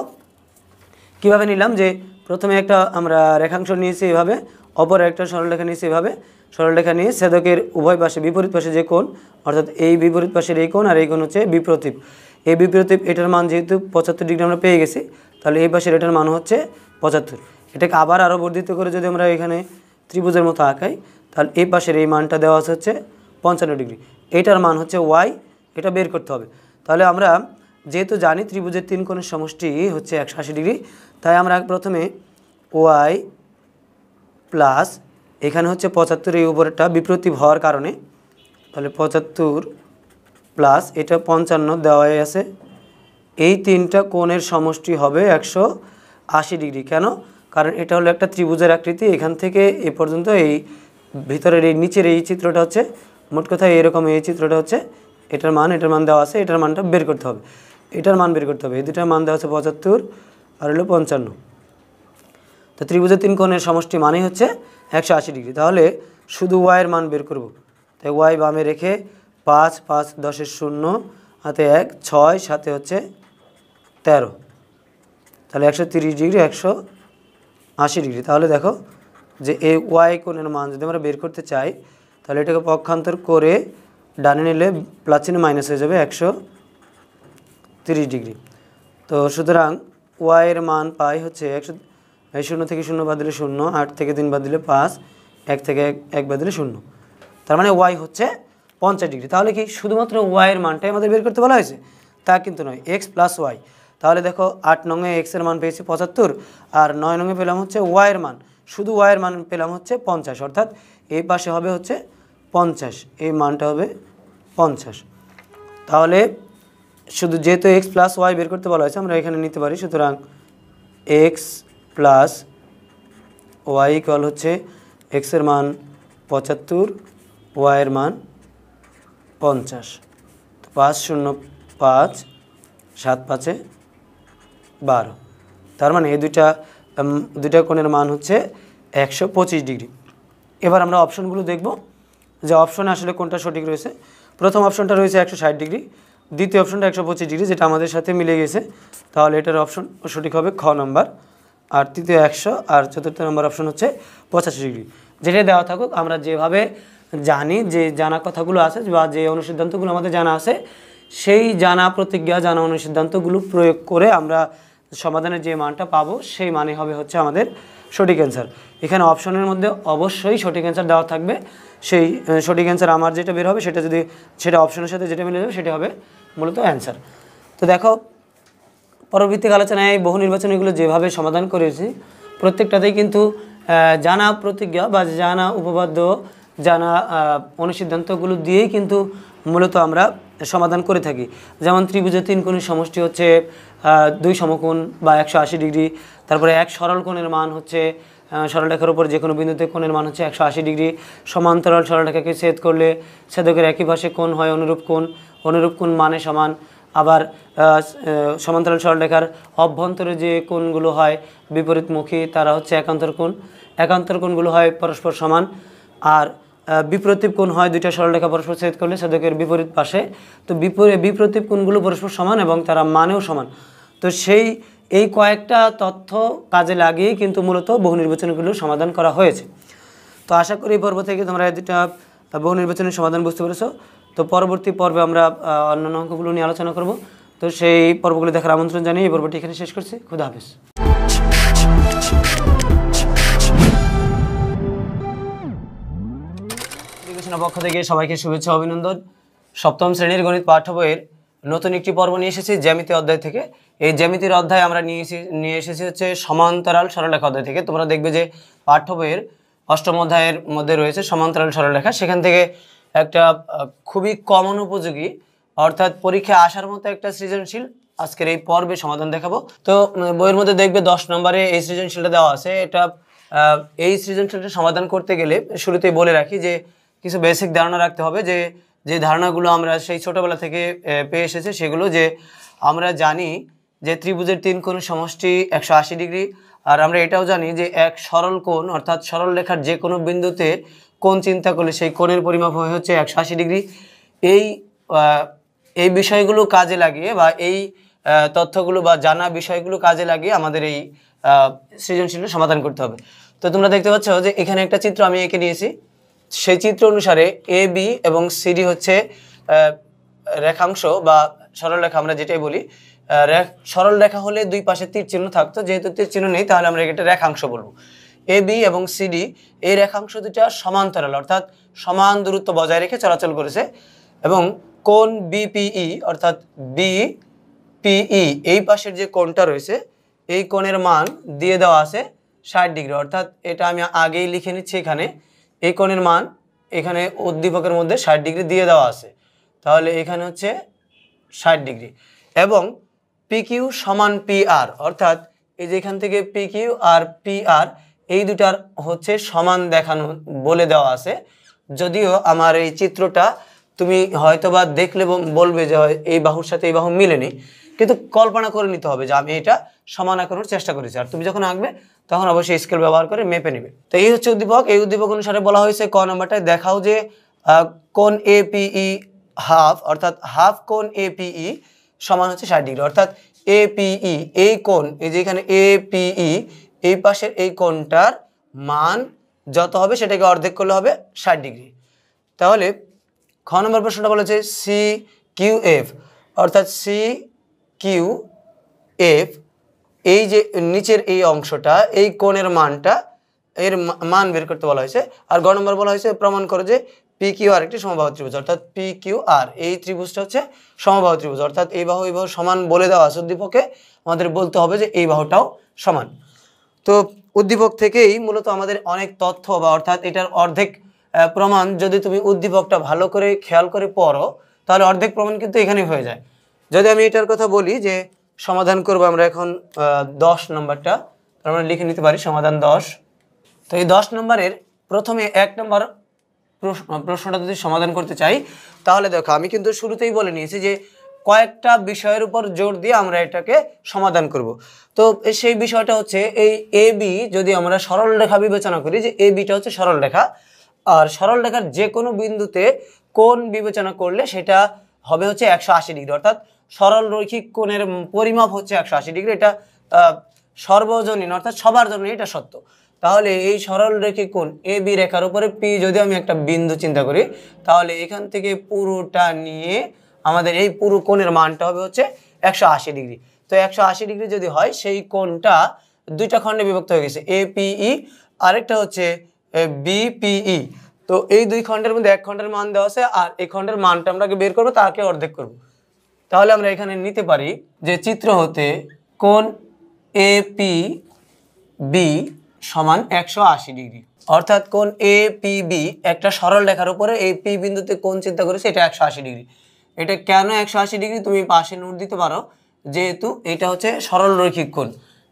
কীভাবে নিলাম, যে প্রথমে একটা আমরা রেখাংশ নিয়েছি এভাবে, অপর একটা সরলরেখা নিয়েছি এভাবে, সরলরেখা নিয়ে ছেদকের উভয় পাশে বিপরীত পাশে যে কোণ, অর্থাৎ এই বিপরীত পাশের এই কোণ আর এই কোণ হচ্ছে বিপরীত। এই বিপরীত এটার মান যেহেতু 75 ডিগ্রি আমরা পেয়ে গেছি, তাহলে এই পাশের এটার মান হচ্ছে 75। এটাকে আবার আরও বর্ধিত করে যদি আমরা এখানে ত্রিভুজের মতো আঁকাই, তাহলে এই পাশের এই মানটা দেওয়া হচ্ছে 55 ডিগ্রি, এইটার মান হচ্ছে ওয়াই, এটা বের করতে হবে। তাহলে আমরা যেহেতু জানি ত্রিভুজের তিন কোণের সমষ্টি হচ্ছে 180 ডিগ্রি, তাই আমরা প্রথমে ওয়াই প্লাস এখানে হচ্ছে 75, এই উপরেরটা বিপরীত হওয়ার কারণে, তাহলে 75 প্লাস এটা 55 দেওয়াই আছে, এই তিনটা কোণের সমষ্টি হবে 180 ডিগ্রি। কেন? কারণ এটা হলো একটা ত্রিভুজের আকৃতি, এখান থেকে এ পর্যন্ত এই ভিতরের এই নিচের এই চিত্রটা হচ্ছে, মোট কথা এরকম এই চিত্রটা হচ্ছে, এটার মান দেওয়া আছে, এটার মানটা বের করতে হবে, এটার মান বের করতে হবে। এই দুটার মান দেওয়া আছে 75 আর হলো 55। তো ত্রিভুজের তিন কোণের সমষ্টি মানেই হচ্ছে 180 ডিগ্রি। তাহলে শুধু ওয়াইয়ের মান বের করব, তাই ওয়াই বামে রেখে 5 5 10 0 হাতে 1 6 সাথে হচ্ছে 13, তাহলে 130 ডিগ্রি 180 ডিগ্রি। তাহলে দেখো যে এই ওয়াই কোণের মান যদি আমরা বের করতে চাই, তাহলে এটাকে পক্ষান্তর করে ডানে নিলে প্লাস চিহ্ন মাইনাস হয়ে যাবে 130 ডিগ্রি। তো সুতরাং ওয়াইয়ের মান পাই হচ্ছে 0 থেকে 0 বাদ দিলে 0, 8 থেকে 3 বাদ দিলে 5, 1 থেকে 1 বাদ দিলে 0, তার মানে ওয়াই হচ্ছে 50 ডিগ্রি। তাহলে কি শুধুমাত্র ওয়াইয়ের মানটাই আমাদের বের করতে বলা হয়েছে? তা কিন্তু নয়, এক্স প্লাস ওয়াই। তাহলে দেখো 8 নংয়ে এক্সের মান পেয়েছি 75 আর 9 নংয়ে পেলাম হচ্ছে ওয়াইয়ের মান, শুধু ওয়াইয়ের মান পেলাম হচ্ছে 50, অর্থাৎ এই পাশে হবে হচ্ছে 50, এই মানটা হবে 50। তাহলে শুধু যেহেতু এক্স প্লাস ওয়াই বের করতে বলা হয়েছে আমরা এখানে নিতে পারি, সুতরাং এক্স প্লাস ওয়াই ইকুয়াল হচ্ছে এক্সের মান 75, ওয়াইয়ের মান 50। 5 0 5 7 5 12, তার মানে এই দুইটা কোণের মান হচ্ছে 125 ডিগ্রি। এবার আমরা অপশনগুলো দেখব যে অপশনে আসলে কোনটা সঠিক রয়েছে। প্রথম অপশনটা রয়েছে 160 ডিগ্রি, দ্বিতীয় অপশনটা 125 ডিগ্রি, যেটা আমাদের সাথে মিলে গেছে, তাহলে এটার অপশন সঠিক হবে খ নম্বর, আর তৃতীয় 100, আর চতুর্থ নম্বর অপশন হচ্ছে 85 ডিগ্রি। যেটা দেওয়া থাকুক, আমরা যেভাবে জানি যে জানা কথাগুলো আছে বা যে অনুসিদ্ধান্তগুলো আমাদের জানা আছে, সেই জানা প্রতিজ্ঞা জানা অনুসিদ্ধান্তগুলো প্রয়োগ করে আমরা সমাধানের যে মানটা পাবো সেই মানে হবে হচ্ছে আমাদের সঠিক অ্যান্সার। এখানে অপশনের মধ্যে অবশ্যই সঠিক অ্যান্সার দেওয়া থাকবে, সেই সঠিক অ্যান্সার আমার যেটা বের হবে সেটা অপশনের সাথে যেটা মিলে যাবে সেটা হবে মূলত অ্যান্সার। তো দেখো পরবর্তী আলোচনায় বহু নির্বাচনীগুলো যেভাবে সমাধান করেছি প্রত্যেকটাতেই কিন্তু জানা প্রতিজ্ঞা বা জানা উপপাদ্য, জানা অনুসিদ্ধান্তগুলো দিয়েই কিন্তু মূলত আমরা সমাধান করে থাকি। যেমন ত্রিভুজের 3 কোণের সমষ্টি হচ্ছে 2 সমকোণ বা 180 ডিগ্রি। তারপরে এক সরল কোণের মান হচ্ছে সরলরেখার উপর যে কোনো বিন্দুতে কোণের মান হচ্ছে 180 ডিগ্রি। সমান্তরাল সরলরেখাকে ছেদ করলে ছেদকের একই পাশে কোণ হয় অনুরূপ কোণ মানে সমান। আবার সমান্তরাল সরলরেখার অভ্যন্তরে যে কোণগুলো হয় বিপরীতমুখী তারা হচ্ছে একান্তর কোণগুলো হয় পরস্পর সমান। আর বিপ্রতীপ কোণ হয় দুইটা সরলরেখা পরস্পর ছেদ করলে ছেদকের বিপরীত পাশে। তো বিপ্রতীপ কোণগুলো পরস্পর সমান এবং তারা মানেও সমান। তো এই কয়েকটা তথ্য কাজে লাগিয়েই কিন্তু মূলত বহু নির্বাচনগুলো সমাধান করা হয়েছে। তো আশা করি এই পর্ব থেকে তোমরা এই দুটা বহু নির্বাচনের সমাধান বুঝতে পেরেছো। তো পরবর্তী পর্বে আমরা অন্যান্য অঙ্কগুলো নিয়ে আলোচনা করব। তো সেই পর্বগুলো দেখার আমন্ত্রণ জানিয়ে এই পর্বটি এখানে শেষ করছি। খুদা হাফেজ। এডুকেশনের পক্ষ থেকে সবাইকে শুভেচ্ছা অভিনন্দন। সপ্তম শ্রেণীর গণিত পাঠ্য বইয়ের নতুন একটি পর্ব নিয়ে এসেছি জ্যামিতি অধ্যায় থেকে। এই জ্যামিতির অধ্যায় আমরা নিয়ে এসেছি হচ্ছে সমান্তরাল সরলরেখা অধ্যায় থেকে। তোমরা দেখবে যে পাঠ্য বইয়ের অষ্টম অধ্যায়ের মধ্যে রয়েছে সমান্তরাল সরলরেখা। সেখান থেকে একটা খুবই কমন উপযোগী অর্থাৎ পরীক্ষায় আসার মতো একটা সৃজনশীল আজকের এই পর্বে সমাধান দেখাবো। তো বইয়ের মধ্যে দেখবে 10 নম্বরে এই সৃজনশীলটা দেওয়া আছে। এটা এই সৃজনশীলটা সমাধান করতে গেলে শুরুতেই বলে রাখি যে কিছু বেসিক ধারণা রাখতে হবে, যে ধারণাগুলো আমরা সেই ছোটোবেলা থেকে পেয়ে এসেছি সেগুলো। যে আমরা জানি যে ত্রিভুজের 3 কোণের সমষ্টি 180 ডিগ্রি। আর আমরা এটাও জানি যে এক সরল কোণ অর্থাৎ সরল রেখার যে কোনো বিন্দুতে কোণ চিন্তা করলে সেই কোণের পরিমাপ হচ্ছে 180 ডিগ্রি। এই বিষয়গুলো কাজে লাগিয়ে বা এই তথ্যগুলো বা জানা বিষয়গুলো কাজে লাগিয়ে আমাদের এই সৃজনশীল সমাধান করতে হবে। তো তোমরা দেখতে পাচ্ছ যে এখানে একটা চিত্র আমি এঁকে নিয়েছি। সেই চিত্র অনুসারে এ বি এবং সিডি হচ্ছে রেখাংশ বা সরলরেখা, আমরা যেটাই বলি। সরল রেখা হলে দুই পাশে তীর চিহ্ন থাকতো, যেহেতু তীর চিহ্ন নেই তাহলে আমরা এটা রেখাংশ বলবো। এ বি এবং সিডি এই রেখাংশ দুটা সমান্তরাল অর্থাৎ সমান দূরত্ব বজায় রেখে চলাচল করেছে এবং কোণ বিপিই অর্থাৎ বিপিই এই পাশের যে কোণটা রয়েছে এই কোণের মান দিয়ে দেওয়া আছে 60 ডিগ্রি। অর্থাৎ এটা আমি আগেই লিখে নিচ্ছি, এখানে এই কোণের মান এখানে উদ্দীপকের মধ্যে 60 ডিগ্রি দিয়ে দেওয়া আছে। তাহলে এখানে হচ্ছে 60 ডিগ্রি এবং পিকিউ সমান পি আর, অর্থাৎ এই যে এখান থেকে পিকিউ আর পি আর এই দুটার হচ্ছে সমান দেখানো বলে দেওয়া আছে। যদিও আমার এই চিত্রটা তুমি হয়তোবা দেখলে বলবে যে এই বাহুর সাথে এই বাহু মিলেনি, কিন্তু কল্পনা করে নিতে হবে যে আমি এটা সমান আঁকানোর চেষ্টা করেছি। আর তুমি যখন আঁকবে তখন অবশ্যই স্কেল ব্যবহার করে মেপে নেবে। তো এই হচ্ছে উদ্দীপক। এই উদ্দীপক অনুসারে বলা হয়েছে ক নাম্বারটায় দেখাও যে কোণ এপিই হাফ অর্থাৎ হাফ কোণ এপিই সমান হচ্ছে 60 ডিগ্রি। অর্থাৎ এপিই এই কোণ, এই যে এখানে এপিই এই পাশের এই কোণটার মান যত হবে সেটাকে অর্ধেক করলে হবে 60 ডিগ্রি। তাহলে খ নম্বর প্রশ্নটা বলেছে সি কিউ এফ অর্থাৎ সি কিউ এফ এই যে নিচের এই অংশটা এই কোণের মানটা এর মান বের করতে বলা হয়েছে। আর গ নম্বর বলা হয়েছে প্রমাণ করে যে পি কিউ আর একটি সমবাহু ত্রিভুজ অর্থাৎ পি কিউ আর এই ত্রিভুজটা হচ্ছে সমবাহু ত্রিভুজ। অর্থাৎ এই বাহু সমান বলে দেওয়া আছে উদ্দীপকে, আমাদের বলতে হবে যে এই বাহুটাও সমান। তো উদ্দীপক থেকেই মূলত আমাদের অনেক তথ্য বা অর্থাৎ এটার অর্ধেক প্রমাণ যদি তুমি উদ্দীপকটা ভালো করে খেয়াল করে পড়ো তাহলে অর্ধেক প্রমাণ কিন্তু এখানেই হয়ে যায়। যদি আমি এটার কথা বলি যে সমাধান করব আমরা এখন 10 নম্বরটা, আমরা লিখে নিতে পারি সমাধান 10। তো এই 10 নম্বরের প্রথমে 1 নম্বর প্রশ্নটা যদি সমাধান করতে চাই তাহলে দেখো আমি কিন্তু শুরুতেই বলে নিয়েছি যে কয়েকটা বিষয়ের উপর জোর দিয়ে আমরা এটাকে সমাধান করব। তো সেই বিষয়টা হচ্ছে এই এ বি যদি আমরা সরল রেখা বিবেচনা করি, যে এ বিটা হচ্ছে সরল রেখা আর সরল রেখার যে কোনো বিন্দুতে কোণ বিবেচনা করলে সেটা হবে হচ্ছে 180 ডিগ্রি। অর্থাৎ সরল রৈখিক কোণের পরিমাপ হচ্ছে 180 ডিগ্রি। এটা সর্বজনীন অর্থাৎ সবার জন্য এটা সত্য। তাহলে এই সরল রৈখিক কোণ এ বি রেখার উপরে পি যদি আমি একটা বিন্দু চিন্তা করি তাহলে এখান থেকে পুরোটা নিয়ে আমাদের এই পুরো কোণের মানটা হবে হচ্ছে 180 ডিগ্রি। তো 180 ডিগ্রি যদি হয় সেই কোণটা দুইটা খণ্ডে বিভক্ত হয়ে গেছে, এপিই আরেকটা হচ্ছে বিপিই। তো এই দুই খণ্ডের মধ্যে এক খণ্ডের মান দেওয়া আছে আর এই খণ্ডের মানটা আমরা বের করবো, তাকে অর্ধেক করব। তাহলে আমরা এখানে নিতে পারি যে চিত্র হতে কোণ এপি বি সমান 180 ডিগ্রি। অর্থাৎ কোণ এ পি বি একটা সরল রেখার উপরে এই পি বিন্দুতে কোণ চিন্তা করেছে এটা 180 ডিগ্রি। এটা কেন 180 ডিগ্রি তুমি পাশে নোট দিতে পারো, যেহেতু এটা হচ্ছে সরল রৈখিক কোণ।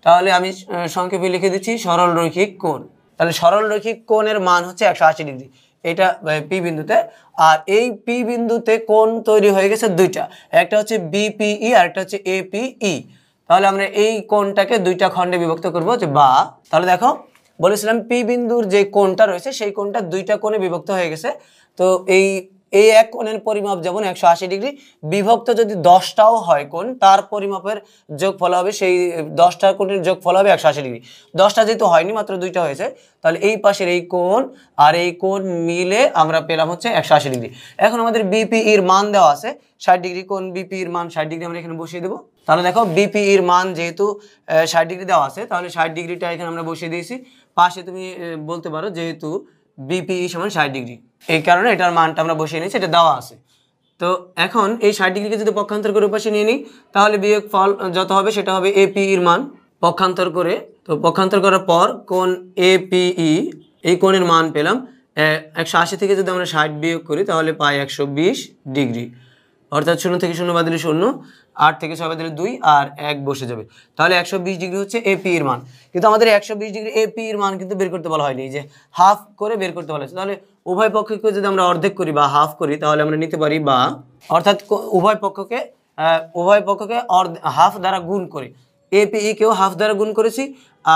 তাহলে আমি সংক্ষেপে লিখে দিচ্ছি সরল রৈখিক কোণ। তাহলে সরল রৈখিক কোণের মান হচ্ছে 180 ডিগ্রি এটা পি বিন্দুতে। আর এই পি বিন্দুতে কোণ তৈরি হয়ে গেছে দুইটা, একটা হচ্ছে বিপিই আর একটা হচ্ছে এপিই। তাহলে আমরা এই কোণটাকে দুইটা খণ্ডে বিভক্ত করবো, যে বা তাহলে দেখো বলেছিলাম পি বিন্দুর যে কোণটা রয়েছে সেই কোণটা দুইটা কোণে বিভক্ত হয়ে গেছে। তো এই এক কোণের পরিমাপ যেমন 180 ডিগ্রি, বিভক্ত যদি 10টাও হয় কোণ, তার পরিমাপের যোগফল হবে সেই 10টা কোণের যোগফল হবে 180 ডিগ্রি। 10টা যেহেতু হয়নি, মাত্র দুইটা হয়েছে, তাহলে এই পাশের এই কোণ আর এই কোণ মিলে আমরা পেলাম হচ্ছে 180 ডিগ্রি। এখন আমাদের বিপিইর মান দেওয়া আছে 60 ডিগ্রি, কোণ বিপিইর মান 60 ডিগ্রি আমরা এখানে বসিয়ে দেবো। তাহলে দেখো বিপিইর মান যেহেতু 60 ডিগ্রি দেওয়া আছে, তাহলে 60 ডিগ্রিটা এখানে আমরা বসিয়ে দিয়েছি। পাশে তুমি বলতে পারো যেহেতু বিপিই সমান 60 ডিগ্রি, এই কারণে এটার মানটা আমরা বসিয়ে নিয়েছি, এটা দেওয়া আছে। তো এখন এই 60 ডিগ্রিকে যদি পক্ষান্তর করে পাশে নিয়ে নিই, তাহলে বিয়োগ ফল যত হবে সেটা হবে এপিইর মান পক্ষান্তর করে। তো পক্ষান্তর করার পর কোণ এপিই এই কোণের মান পেলাম 180 থেকে যদি আমরা 60 বিয়োগ করি তাহলে পাই 120 ডিগ্রি। অর্থাৎ 0 থেকে 0 বাদ দিলে 0, 8 থেকে 6 বাদ দিলে 2 আর 1 বসে যাবে। তাহলে 120 ডিগ্রি হচ্ছে এপি এর মান। কিন্তু আমাদের 120 ডিগ্রি এপি এর মান কিন্তু বের করতে বলা হয়নি, যে হাফ করে বের করতে বলা হয়েছে। তাহলে উভয় পক্ষকে যদি আমরা অর্ধেক করি বা হাফ করি, তাহলে আমরা নিতে পারি বা, অর্থাৎ উভয় পক্ষকে হাফ দ্বারা গুণ করি। এপিই কেও হাফ দ্বারা গুণ করেছি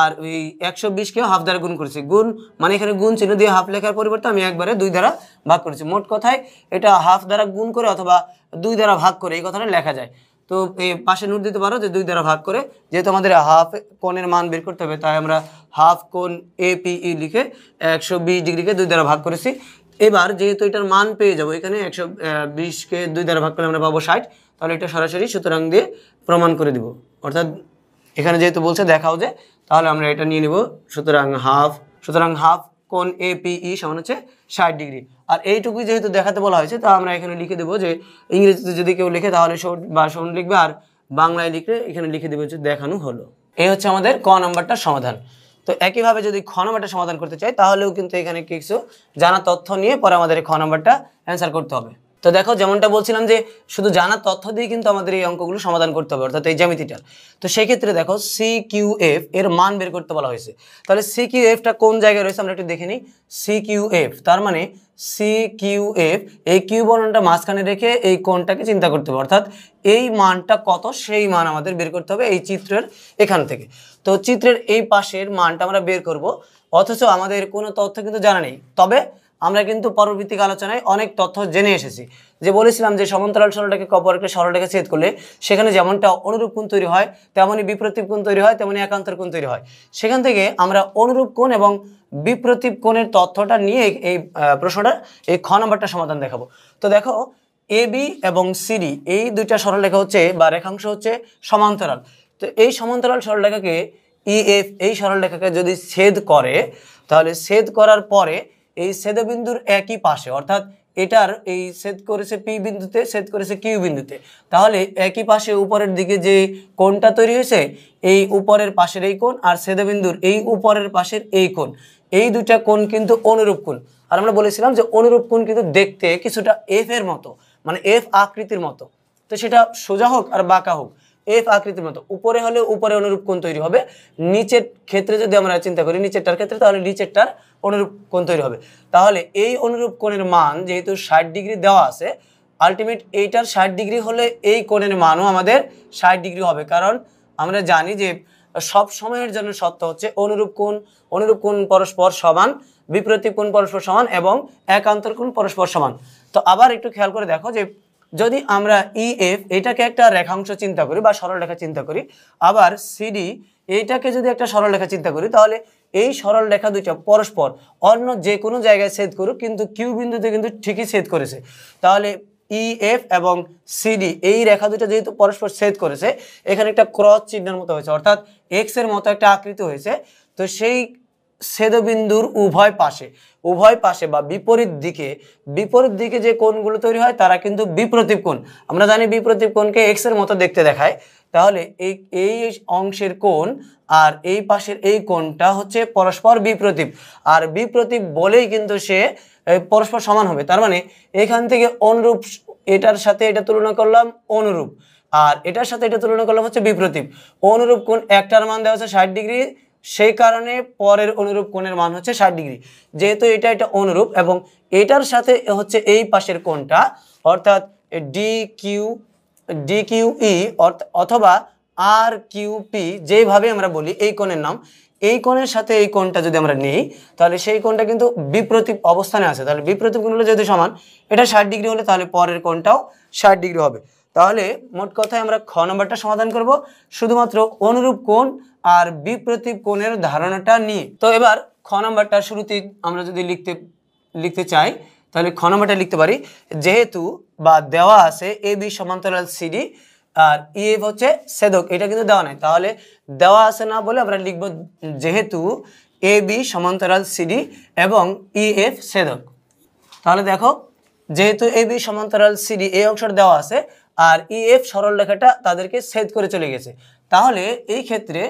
আর ওই 120 কেও হাফ দ্বারা গুণ করেছি। গুণ মানে এখানে গুণ চিহ্ন দিয়ে হাফ লেখার পরিবর্তে আমি একবারে 2 দ্বারা ভাগ করেছি। মোট কথায় এটা হাফ দ্বারা গুণ করে অথবা 2 দ্বারা ভাগ করে এই কথাটা লেখা যায়। তো এই পাশে নোট দিতে পারো যে 2 দ্বারা ভাগ করে, যেহেতু আমাদের হাফ কোণের মান বের করতে হবে, তাই আমরা হাফ কোণ এপিই লিখে 120 ডিগ্রিকে 2 দ্বারা ভাগ করেছি। এবার যেহেতু এটার মান পেয়ে যাবো, এখানে 120কে 2 দ্বারা ভাগ করলে আমরা পাবো 60, তাহলে এটা সরাসরি সুতরাং দিয়ে প্রমাণ করে দিব। অর্থাৎ এখানে যেহেতু বলছে দেখাও যে, তাহলে আমরা এটা নিয়ে নিব। সুতরাং হাফ কোণ এপিই সমান হচ্ছে 60 ডিগ্রি। আর এইটুকুই যেহেতু দেখাতে বলা হয়েছে, তা আমরা এখানে লিখে দেবো যে, ইংরেজিতে যদি কেউ লিখে তাহলে শোন লিখবে, আর বাংলায় লিখলে এখানে লিখে দেবে হচ্ছে দেখানো হলো। এই হচ্ছে আমাদের ক নাম্বারটার সমাধান। তো একইভাবে যদি খ নাম্বারটা সমাধান করতে চাই, তাহলেও কিন্তু এখানে কিছু জানা তথ্য নিয়ে পরে আমাদের খ নাম্বারটা অ্যান্সার করতে হবে। তো দেখো যেমনটা বলছিলাম যে শুধু জানা তথ্য দিয়ে কিন্তু আমাদের এই অঙ্কগুলো সমাধান করতে হবে, অর্থাৎ এই জ্যামিতিটার। তো সেই ক্ষেত্রে দেখো CQF এর মান বের করতে বলা হয়েছে। তাহলে CQFটা কোন জায়গায় রয়েছে আমরা একটু দেখে নিই। CQF তার মানে CQF এই কিউ বর্ণনটা মাঝখানে রেখে এই কোণটাকে চিন্তা করতে হবে, অর্থাৎ এই মানটা কত সেই মান আমাদের বের করতে হবে এই চিত্রের এখান থেকে। তো চিত্রের এই পাশের মানটা আমরা বের করব, অথচ আমাদের কোনো তথ্য কিন্তু জানা নেই। তবে আমরা কিন্তু পরবর্তী আলোচনায় অনেক তথ্য জেনে এসেছি, যে বলেছিলাম যে সমান্তরাল সরলরেখাকে অপর একটা সরলরেখা ছেদ করলে সেখানে যেমনটা অনুরূপ কোণ তৈরি হয়, তেমনই বিপ্রতীপ কোণ তৈরি হয়, তেমনই একান্তর কোণ তৈরি হয়। সেখান থেকে আমরা অনুরূপ কোণ এবং বিপ্রতীপ কোণের তথ্যটা নিয়ে এই প্রশ্নটা এই খ নাম্বারটা সমাধান দেখাবো। তো দেখো এবি এবং সিডি এই দুইটা সরলরেখা হচ্ছে বা রেখাংশ হচ্ছে সমান্তরাল। তো এই সমান্তরাল সরলরেখাকে ইএফ এই সরলরেখাকে যদি ছেদ করে, তাহলে ছেদ করার পরে এই ছেদবিন্দুর একই পাশে, অর্থাৎ এটার এই ছেদ করেছে পি বিন্দুতে, ছেদ করেছে কিউ বিন্দুতে, তাহলে একই পাশে উপরের দিকে যে কোণটা তৈরি হয়েছে, এই উপরের পাশের এই কোণ আর ছেদবিন্দুর এই উপরের পাশের এই কোণ, এই দুইটা কোণ কিন্তু অনুরূপ কোণ। আর আমরা বলেছিলাম যে অনুরূপ কোণ কিন্তু দেখতে কিছুটা এফ এর মতো, মানে এফ আকৃতির মতো। তো সেটা সোজা হোক আর বাঁকা হোক, এফ আকৃতির মতো। উপরে হলে উপরে অনুরূপ কোণ তৈরি হবে, নিচের ক্ষেত্রে যদি আমরা চিন্তা করি নিচেরটার ক্ষেত্রে, তাহলে নিচেরটার অনুরূপ কোণ তৈরি হবে। তাহলে এই অনুরূপ কোণের মান যেহেতু 60 ডিগ্রি দেওয়া আছে, আলটিমেট এইটার 60 ডিগ্রি হলে এই কোণের মানও আমাদের 60 ডিগ্রি হবে। কারণ আমরা জানি যে সব সময়ের জন্য সত্য হচ্ছে অনুরূপ কোণ পরস্পর সমান, বিপরীত কোণ পরস্পর সমান এবং একান্তর কোণ পরস্পর সমান। তো আবার একটু খেয়াল করে দেখো যে যদি আমরা ইএফ এটাকে একটা রেখাংশ চিন্তা করি বা সরলরেখা চিন্তা করি, আবার সিডি এইটাকে যদি একটা সরলরেখা চিন্তা করি, তাহলে এই সরলরেখা দুইটা পরস্পর অন্য যে কোনো জায়গায় ছেদ করুক, কিন্তু কিউ বিন্দুতে কিন্তু ঠিকই ছেদ করেছে। তাহলে ইএফ এবং সিডি এই রেখা দুটো যেহেতু পরস্পর ছেদ করেছে, এখানে একটা ক্রস চিহ্নের মতো হয়েছে, অর্থাৎ এক্স এর মতো একটা আকৃতি হয়েছে। তো সেই ছেদবিন্দুর উভয় পাশে বা বিপরীত দিকে যে কোণগুলো তৈরি হয় তারা কিন্তু বিপ্রতীপ কোণ। আমরা জানি বিপ্রতীপ কোণকে এক্স এর মতো দেখতে দেখায়। তাহলে এই অংশের কোণ আর এই পাশের এই কোণটা হচ্ছে পরস্পর বিপ্রতীপ, আর বিপ্রতীপ বলেই কিন্তু সে পরস্পর সমান হবে। তার মানে এখান থেকে অনুরূপ, এটার সাথে এটা তুলনা করলাম অনুরূপ, আর এটার সাথে এটা তুলনা করলাম হচ্ছে বিপ্রতীপ। অনুরূপ কোণ একটার মান দেওয়া হচ্ছে 60 ডিগ্রি, সেই কারণে পরের অনুরূপ কোণের মান হচ্ছে 60 ডিগ্রি। যেহেতু এটা অনুরূপ এবং এটার সাথে হচ্ছে এই পাশের কোণটা, অর্থাৎ DQE অথবা RQP, যেভাবে আমরা বলি এই কোণের নাম, এই কোণের সাথে এই কোণটা যদি আমরা নিই তাহলে সেই কোণটা কিন্তু বিপ্রতীপ অবস্থানে আছে। তাহলে বিপ্রতীপ কোণগুলো যেহেতু সমান, এটা 60 ডিগ্রি হলে তাহলে পরের কোণটাও 60 ডিগ্রি হবে। তাহলে মোট কথায় আমরা খ নম্বরটা সমাধান করব শুধুমাত্র অনুরূপ কোণ আর বিপ্রতীপ কোণের ধারণাটা নিয়ে। তো এবার খ নম্বরটা শুরুতেই আমরা যদি লিখতে চাই তাহলে খ নম্বরটা লিখতে পারি, যেহেতু বা দেওয়া আছে AB সমান্তরাল CD আর EF হচ্ছে ছেদক, এটা কিন্তু দেওয়া নাই, তাহলে দেওয়া আছে না বলে আমরা লিখব যেহেতু AB সমান্তরাল CD এবং EF ছেদক। তাহলে দেখো, যেহেতু AB সমান্তরাল CD এই অংশটা দেওয়া আছে আর EF সরল রেখাটা তাদেরকে ছেদ করে চলে গেছে, তাহলে এই ক্ষেত্রে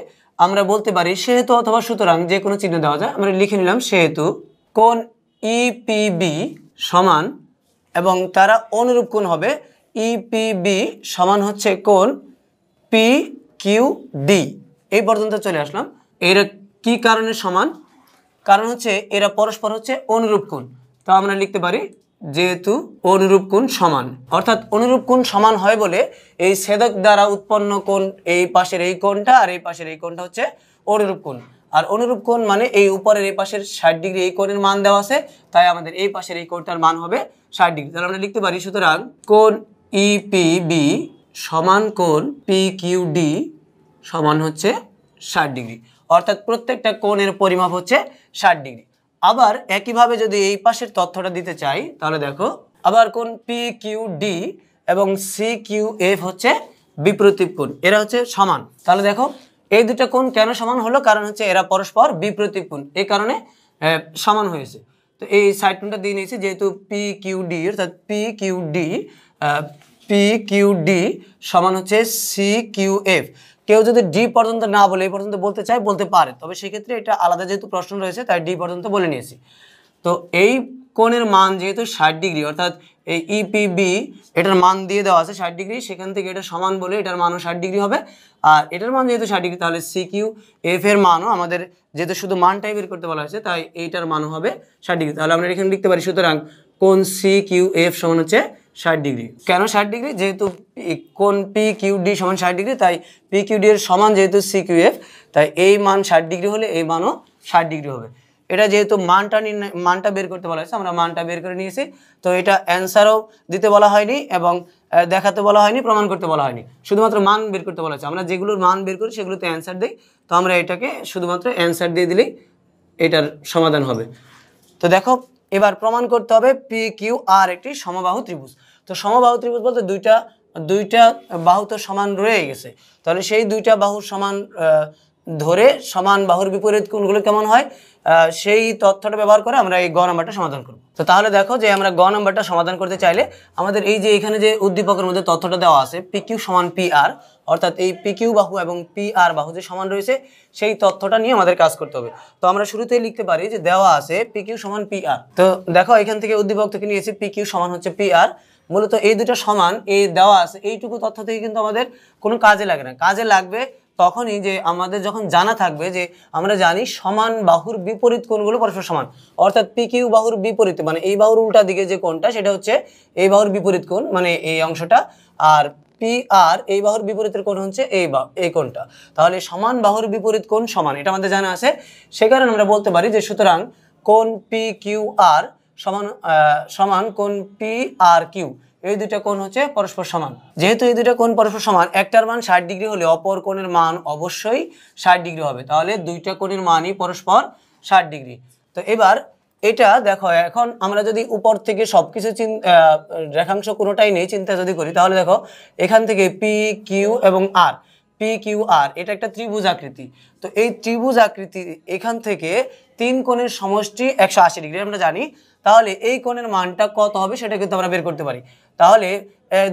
আমরা বলতে পারি সেহেতু অথবা সুতরাং, যে কোনো চিহ্ন দেওয়া যায়। আমরা লিখে নিলাম সেহেতু কোণ EPB সমান, এবং তারা অনুরূপ কোণ হবে, EPB সমান হচ্ছে কোণ PQD। এই পর্যন্ত চলে আসলাম। এরা কি কারণে সমান? কারণ হচ্ছে এরা পরস্পর হচ্ছে অনুরূপ কোণ। তো আমরা লিখতে পারি যেহেতু অনুরূপ কোণ সমান, অর্থাৎ অনুরূপ কোণ সমান হয় বলে এই ছেদক দ্বারা উৎপন্ন কোণ, এই পাশের এই কোণটা আর এই পাশের এই কোণটা হচ্ছে অনুরূপ কোণ। আর অনুরূপ কোণ মানে এই উপরের এই পাশের 60 ডিগ্রি এই কোণের মান দেওয়া আছে, তাই আমাদের এই পাশের এই কোণটার মান হবে 60 ডিগ্রি। তাহলে আমরা লিখতে পারি সুতরাং কোণ EPB সমান কোণ PQD সমান হচ্ছে 60 ডিগ্রি, অর্থাৎ প্রত্যেকটা কোণের পরিমাপ হচ্ছে 60 ডিগ্রি। আবার একইভাবে যদি এই পাশের তথ্যটা দিতে চাই তাহলে দেখো, আবার কোণ PQD এবং CQF হচ্ছে বিপ্রতীপ কোণ, এরা হচ্ছে সমান। তাহলে দেখো এই দুটো কোণ কেন সমান হলো? কারণ হচ্ছে এরা পরস্পর বিপ্রতীপ কোণ, এই কারণে সমান হয়েছে। তো এই সাইডটা দিয়ে নিয়েছি, যেহেতু PQD অর্থাৎ PQD সমান হচ্ছে CQF। কেউ যদি ডি পর্যন্ত না বলে এই পর্যন্ত বলতে চায় বলতে পারে, তবে সেক্ষেত্রে এটা আলাদা যেহেতু প্রশ্ন রয়েছে তাই ডি পর্যন্ত বলে নিয়েছি। তো এই কোণের মান যেহেতু 60 ডিগ্রি, অর্থাৎ এই EPB এটার মান দিয়ে দেওয়া আছে 60 ডিগ্রি, সেখান থেকে এটা সমান বলে এটার মানও 60 ডিগ্রি হবে। আর এটার মান যেহেতু 60 ডিগ্রি, তাহলে CQF এর মানও আমাদের যেহেতু শুধু মানটাই বের করতে বলা হয়েছে, তাই এইটার মানও হবে 60 ডিগ্রি। তাহলে আমরা এখানে লিখতে পারি সুতরাং কোণ CQF সমান হচ্ছে 60 ডিগ্রি। কেন 60 ডিগ্রি? যেহেতু কোণ PQD সমান 60 ডিগ্রি, তাই PQD এর সমান যেহেতু CQF, তাই এই মান 60 ডিগ্রি হলে এই মানও 60 ডিগ্রি হবে। এটা যেহেতু মানটা বের করতে বলা হয়েছে, আমরা মানটা বের করে নিয়েছি। তো এটা অ্যান্সারও দিতে বলা হয়নি এবং দেখাতে বলা হয়নি, প্রমাণ করতে বলা হয়নি, শুধুমাত্র মান বের করতে বলা হয়েছে। আমরা যেগুলোর মান বের করি সেগুলোতে অ্যান্সার দিই, তো আমরা এটাকে শুধুমাত্র অ্যান্সার দিয়ে দিলেই এটার সমাধান হবে। তো দেখো, এবার প্রমাণ করতে হবে PQR একটি সমবাহু ত্রিভুজ। তো সমবাহু ত্রিভুজ বলতে দুইটা বাহু তো সমান রয়ে গেছে, তাহলে সেই দুইটা বাহুর সমান ধরে সমান বাহুর বিপরীত কোণগুলো কেমন হয় সেই তথ্যটা ব্যবহার করে আমরা এই গ নাম্বারটা সমাধান করব। তো তাহলে দেখো যে আমরা গ নাম্বারটা সমাধান করতে চাইলে আমাদের এই যে এখানে যে উদ্দীপকের মধ্যে তথ্যটা দেওয়া আছে PQ সমান PR, অর্থাৎ এই PQ বাহু এবং PR বাহু যে সমান রয়েছে সেই তথ্যটা নিয়ে আমাদের কাজ করতে হবে। তো আমরা শুরুতেই লিখতে পারি যে দেওয়া আছে PQ সমান PR। তো দেখো এখান থেকে উদ্দীপক থেকে নিয়েছি PQ সমান হচ্ছে PR। মূলত এই দুটো সমান এই দেওয়া আছে, এইটুকু তথ্য থেকে কিন্তু আমাদের কোনো কাজে লাগে না। কাজে লাগবে তখনই যে আমাদের যখন জানা থাকবে যে আমরা জানি সমান বাহুর বিপরীত কোণগুলো পরস্পর সমান, অর্থাৎ PQ বাহুর বিপরীত মানে এই বাহুর উল্টা দিকে যে কোণটা সেটা হচ্ছে এই বাহুর বিপরীত কোণ মানে এই অংশটা, আর PR এই বাহুর বিপরীতের কোণ হচ্ছে এই কোণটা। তাহলে সমান বাহুর বিপরীত কোণ সমান, এটা আমাদের জানা আছে। সে কারণে আমরা বলতে পারি যে সুতরাং কোণ PQR সমান কোণ PRQ, এই দুইটা কোণ হচ্ছে পরস্পর সমান। যেহেতু এই দুইটা কোণ পরস্পর সমান, একটার মান 60 ডিগ্রি হলে অপর কোণের মান অবশ্যই 60 ডিগ্রি হবে, তাহলে দুইটা কোণের মানই পরস্পর 60 ডিগ্রি। তো এবার এটা দেখো, এখন আমরা যদি উপর থেকে সবকিছু রেখাংশ কোনোটাই নেই চিন্তা যদি করি, তাহলে দেখো এখান থেকে PQ এবং R, PQR এটা একটা ত্রিভুজ আকৃতি। তো এই ত্রিভুজ আকৃতি এখান থেকে তিন কোণের সমষ্টি 180 ডিগ্রি আমরা জানি, তাহলে এই কোণের মানটা কত হবে সেটা কিন্তু আমরা বের করতে পারি। তাহলে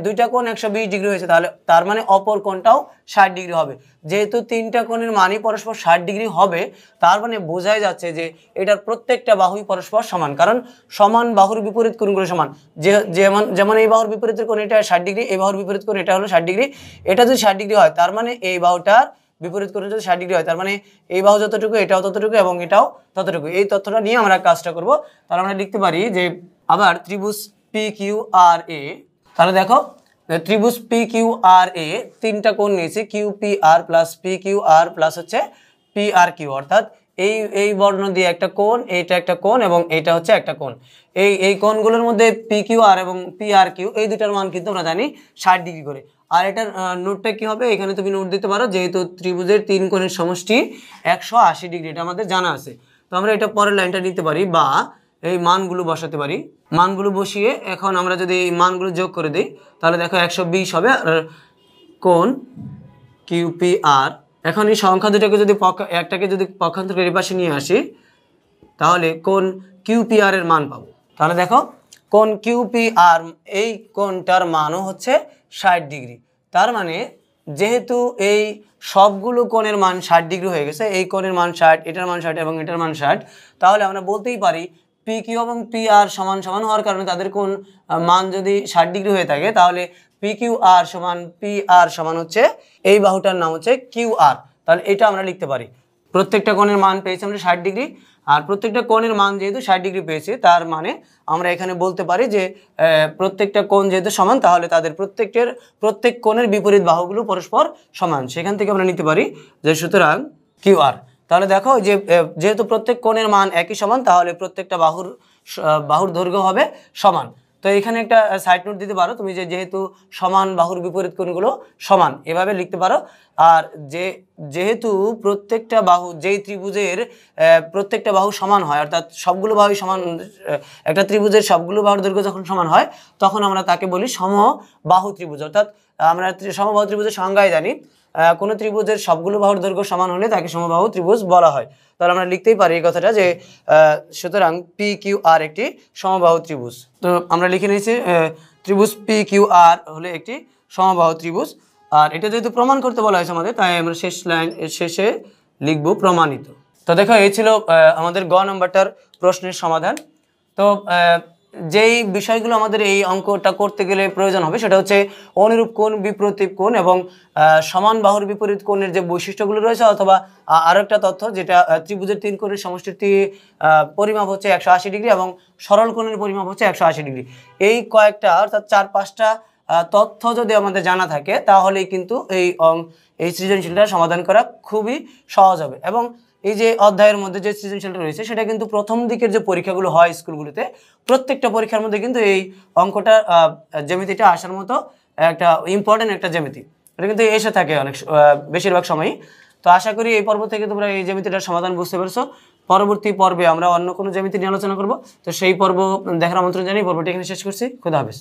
দুইটা কোণ 120 ডিগ্রি হয়েছে, তাহলে তার মানে অপর কোণটাও 60 ডিগ্রি হবে। যেহেতু তিনটা কোণের মানই পরস্পর 60 ডিগ্রি হবে, তার মানে বোঝাই যাচ্ছে যে এটার প্রত্যেকটা বাহুই পরস্পর সমান, কারণ সমান বাহুর বিপরীত কোণগুলো সমান। যেমন যেমন এই বাহুর বিপরীতের কোণ এটা 60 ডিগ্রি, এই বাহুর বিপরীত কোণ এটা হলো 60 ডিগ্রি। এটা যদি 60 ডিগ্রি হয়, তার মানে এই বাহুটার বিপরীত কোণ যদি 60 ডিগ্রি হয়, তার মানে এই বাহু যতটুকু এটাও ততটুকু এবং এটাও ততটুকু। এই তথ্যটা নিয়ে আমরা কাজটা করব। তাহলে আমরা লিখতে পারি যে আবার ত্রিভুজ PQRA, তাহলে দেখো ত্রিভুজ PQRA তিনটা কোণ নিয়েছি, QPR প্লাস PQR প্লাস হচ্ছে PRQ, অর্থাৎ এই বর্ণ দিয়ে একটা কোণ, এইটা একটা কোণ এবং এইটা হচ্ছে একটা কোণ। এই কোণগুলোর মধ্যে PQR এবং PRQ এই দুটার মান কিন্তু আমরা জানি 60 ডিগ্রি করে। আর এটার নোটটা কি হবে, এখানে তুমি নোট দিতে পারো, যেহেতু ত্রিভুজের তিন কোণের সমষ্টি 180 ডিগ্রি, এটা আমাদের জানা আছে। তো আমরা এটা পরের লাইনটা নিতে পারি বা এই মানগুলো বসাতে পারি। মানগুলো বসিয়ে এখন আমরা যদি এই মানগুলো যোগ করে দিই, তাহলে দেখো 120 হবে আর কোণ QPR। এখন এই সংখ্যা দুটাকে যদি একটাকে যদি পক্ষান্তরের এই পাশে নিয়ে আসি, তাহলে কোণ QPR এর মান পাবো। তাহলে দেখো কোণ QPR এই কোণটার মানও হচ্ছে 60 ডিগ্রি। তার মানে যেহেতু এই সবগুলো কোণের মান 60 ডিগ্রি হয়ে গেছে, এই কোণের মান 60, এটার মান 60 এবং এটার মান 60, তাহলে আমরা বলতেই পারি PQ এবং PR সমান সমান হওয়ার কারণে তাদের কোণ মান যদি 60 ডিগ্রি হয়ে থাকে, তাহলে PQR সমান PR সমান হচ্ছে এই বাহুটার নাম হচ্ছে QR। তাহলে এটা আমরা লিখতে পারি, প্রত্যেকটা কোণের মান পেয়েছি আমরা 60 ডিগ্রি, আর প্রত্যেকটা কোণের মান যেহেতু 60 ডিগ্রি পেয়েছি, তার মানে আমরা এখানে বলতে পারি যে প্রত্যেকটা কোণ যেহেতু সমান, তাহলে তাদের প্রত্যেক কোণের বিপরীত বাহুগুলো পরস্পর সমান। সেখান থেকে আমরা নিতে পারি যে সুতরাং QR। তাহলে দেখো যে যেহেতু প্রত্যেক কোণের মান একই সমান, তাহলে প্রত্যেকটা বাহুর দৈর্ঘ্য হবে সমান। তো এখানে একটা সাইড নোট দিতে পারো তুমি, যেহেতু সমান বাহুর বিপরীত কোণগুলো সমান, এভাবে লিখতে পারো। আর যেহেতু প্রত্যেকটা বাহু, যেই ত্রিভুজের প্রত্যেকটা বাহু সমান হয়, অর্থাৎ সবগুলো বাহুই সমান, একটা ত্রিভুজের সবগুলো বাহুর দৈর্ঘ্য যখন সমান হয়, তখন আমরা তাকে বলি সমবাহু ত্রিভুজ। অর্থাৎ আমরা সমবাহু ত্রিভুজের সংজ্ঞায় জানি, কোনো ত্রিভুজের সবগুলো বাহুর দৈর্ঘ্য সমান হলে তাকে সমবাহু ত্রিভুজ বলা হয়। তাহলে আমরা লিখতেই পারি এই কথাটা যে সুতরাং PQR একটি সমবাহু ত্রিভুজ। তো আমরা লিখে নিয়েছি ত্রিভুজ PQR হলে একটি সমবাহু ত্রিভুজ। আর এটা যেহেতু প্রমাণ করতে বলা হয়েছে আমাদের, তাই আমরা শেষে লিখব প্রমাণিত। তো দেখো এই ছিল আমাদের গ নম্বরটার প্রশ্নের সমাধান। তো যেই বিষয়গুলো আমাদের এই অঙ্কটা করতে গেলে প্রয়োজন হবে, সেটা হচ্ছে অনুরূপ কোণ, বিপ্রতীপ কোণ এবং সমান বাহুর বিপরীত কোণের যে বৈশিষ্ট্যগুলো রয়েছে, অথবা আরও একটা তথ্য যেটা ত্রিভুজের তিন কোণের সমষ্টির পরিমাপ হচ্ছে 180 ডিগ্রি এবং সরল কোণের পরিমাপ হচ্ছে 180 ডিগ্রি। এই কয়েকটা অর্থাৎ 4-5টা তথ্য যদি আমাদের জানা থাকে, তাহলেই কিন্তু এই সৃজনশীলটা সমাধান করা খুবই সহজ হবে। এবং এই যে অধ্যায়ের মধ্যে যে সৃজনশীলটা রয়েছে, সেটা কিন্তু প্রথম দিকের যে পরীক্ষাগুলো হয় স্কুলগুলোতে, প্রত্যেকটা পরীক্ষার মধ্যে কিন্তু এই অঙ্কটা জ্যামিতিটা আসার মতো একটা ইম্পর্টেন্ট একটা জ্যামিতি, এটা কিন্তু এসে থাকে বেশিরভাগ সময়ই। তো আশা করি এই পর্ব থেকে তোমরা এই জ্যামিতিটার সমাধান বুঝতে পেরেছো। পরবর্তী পর্বে আমরা অন্য কোনো জ্যামিতি নিয়ে আলোচনা করব। তো সেই পর্ব দেখার আমন্ত্রণ জানিয়ে পর্বটি এখানে শেষ করছি। খোদা হাফেজ।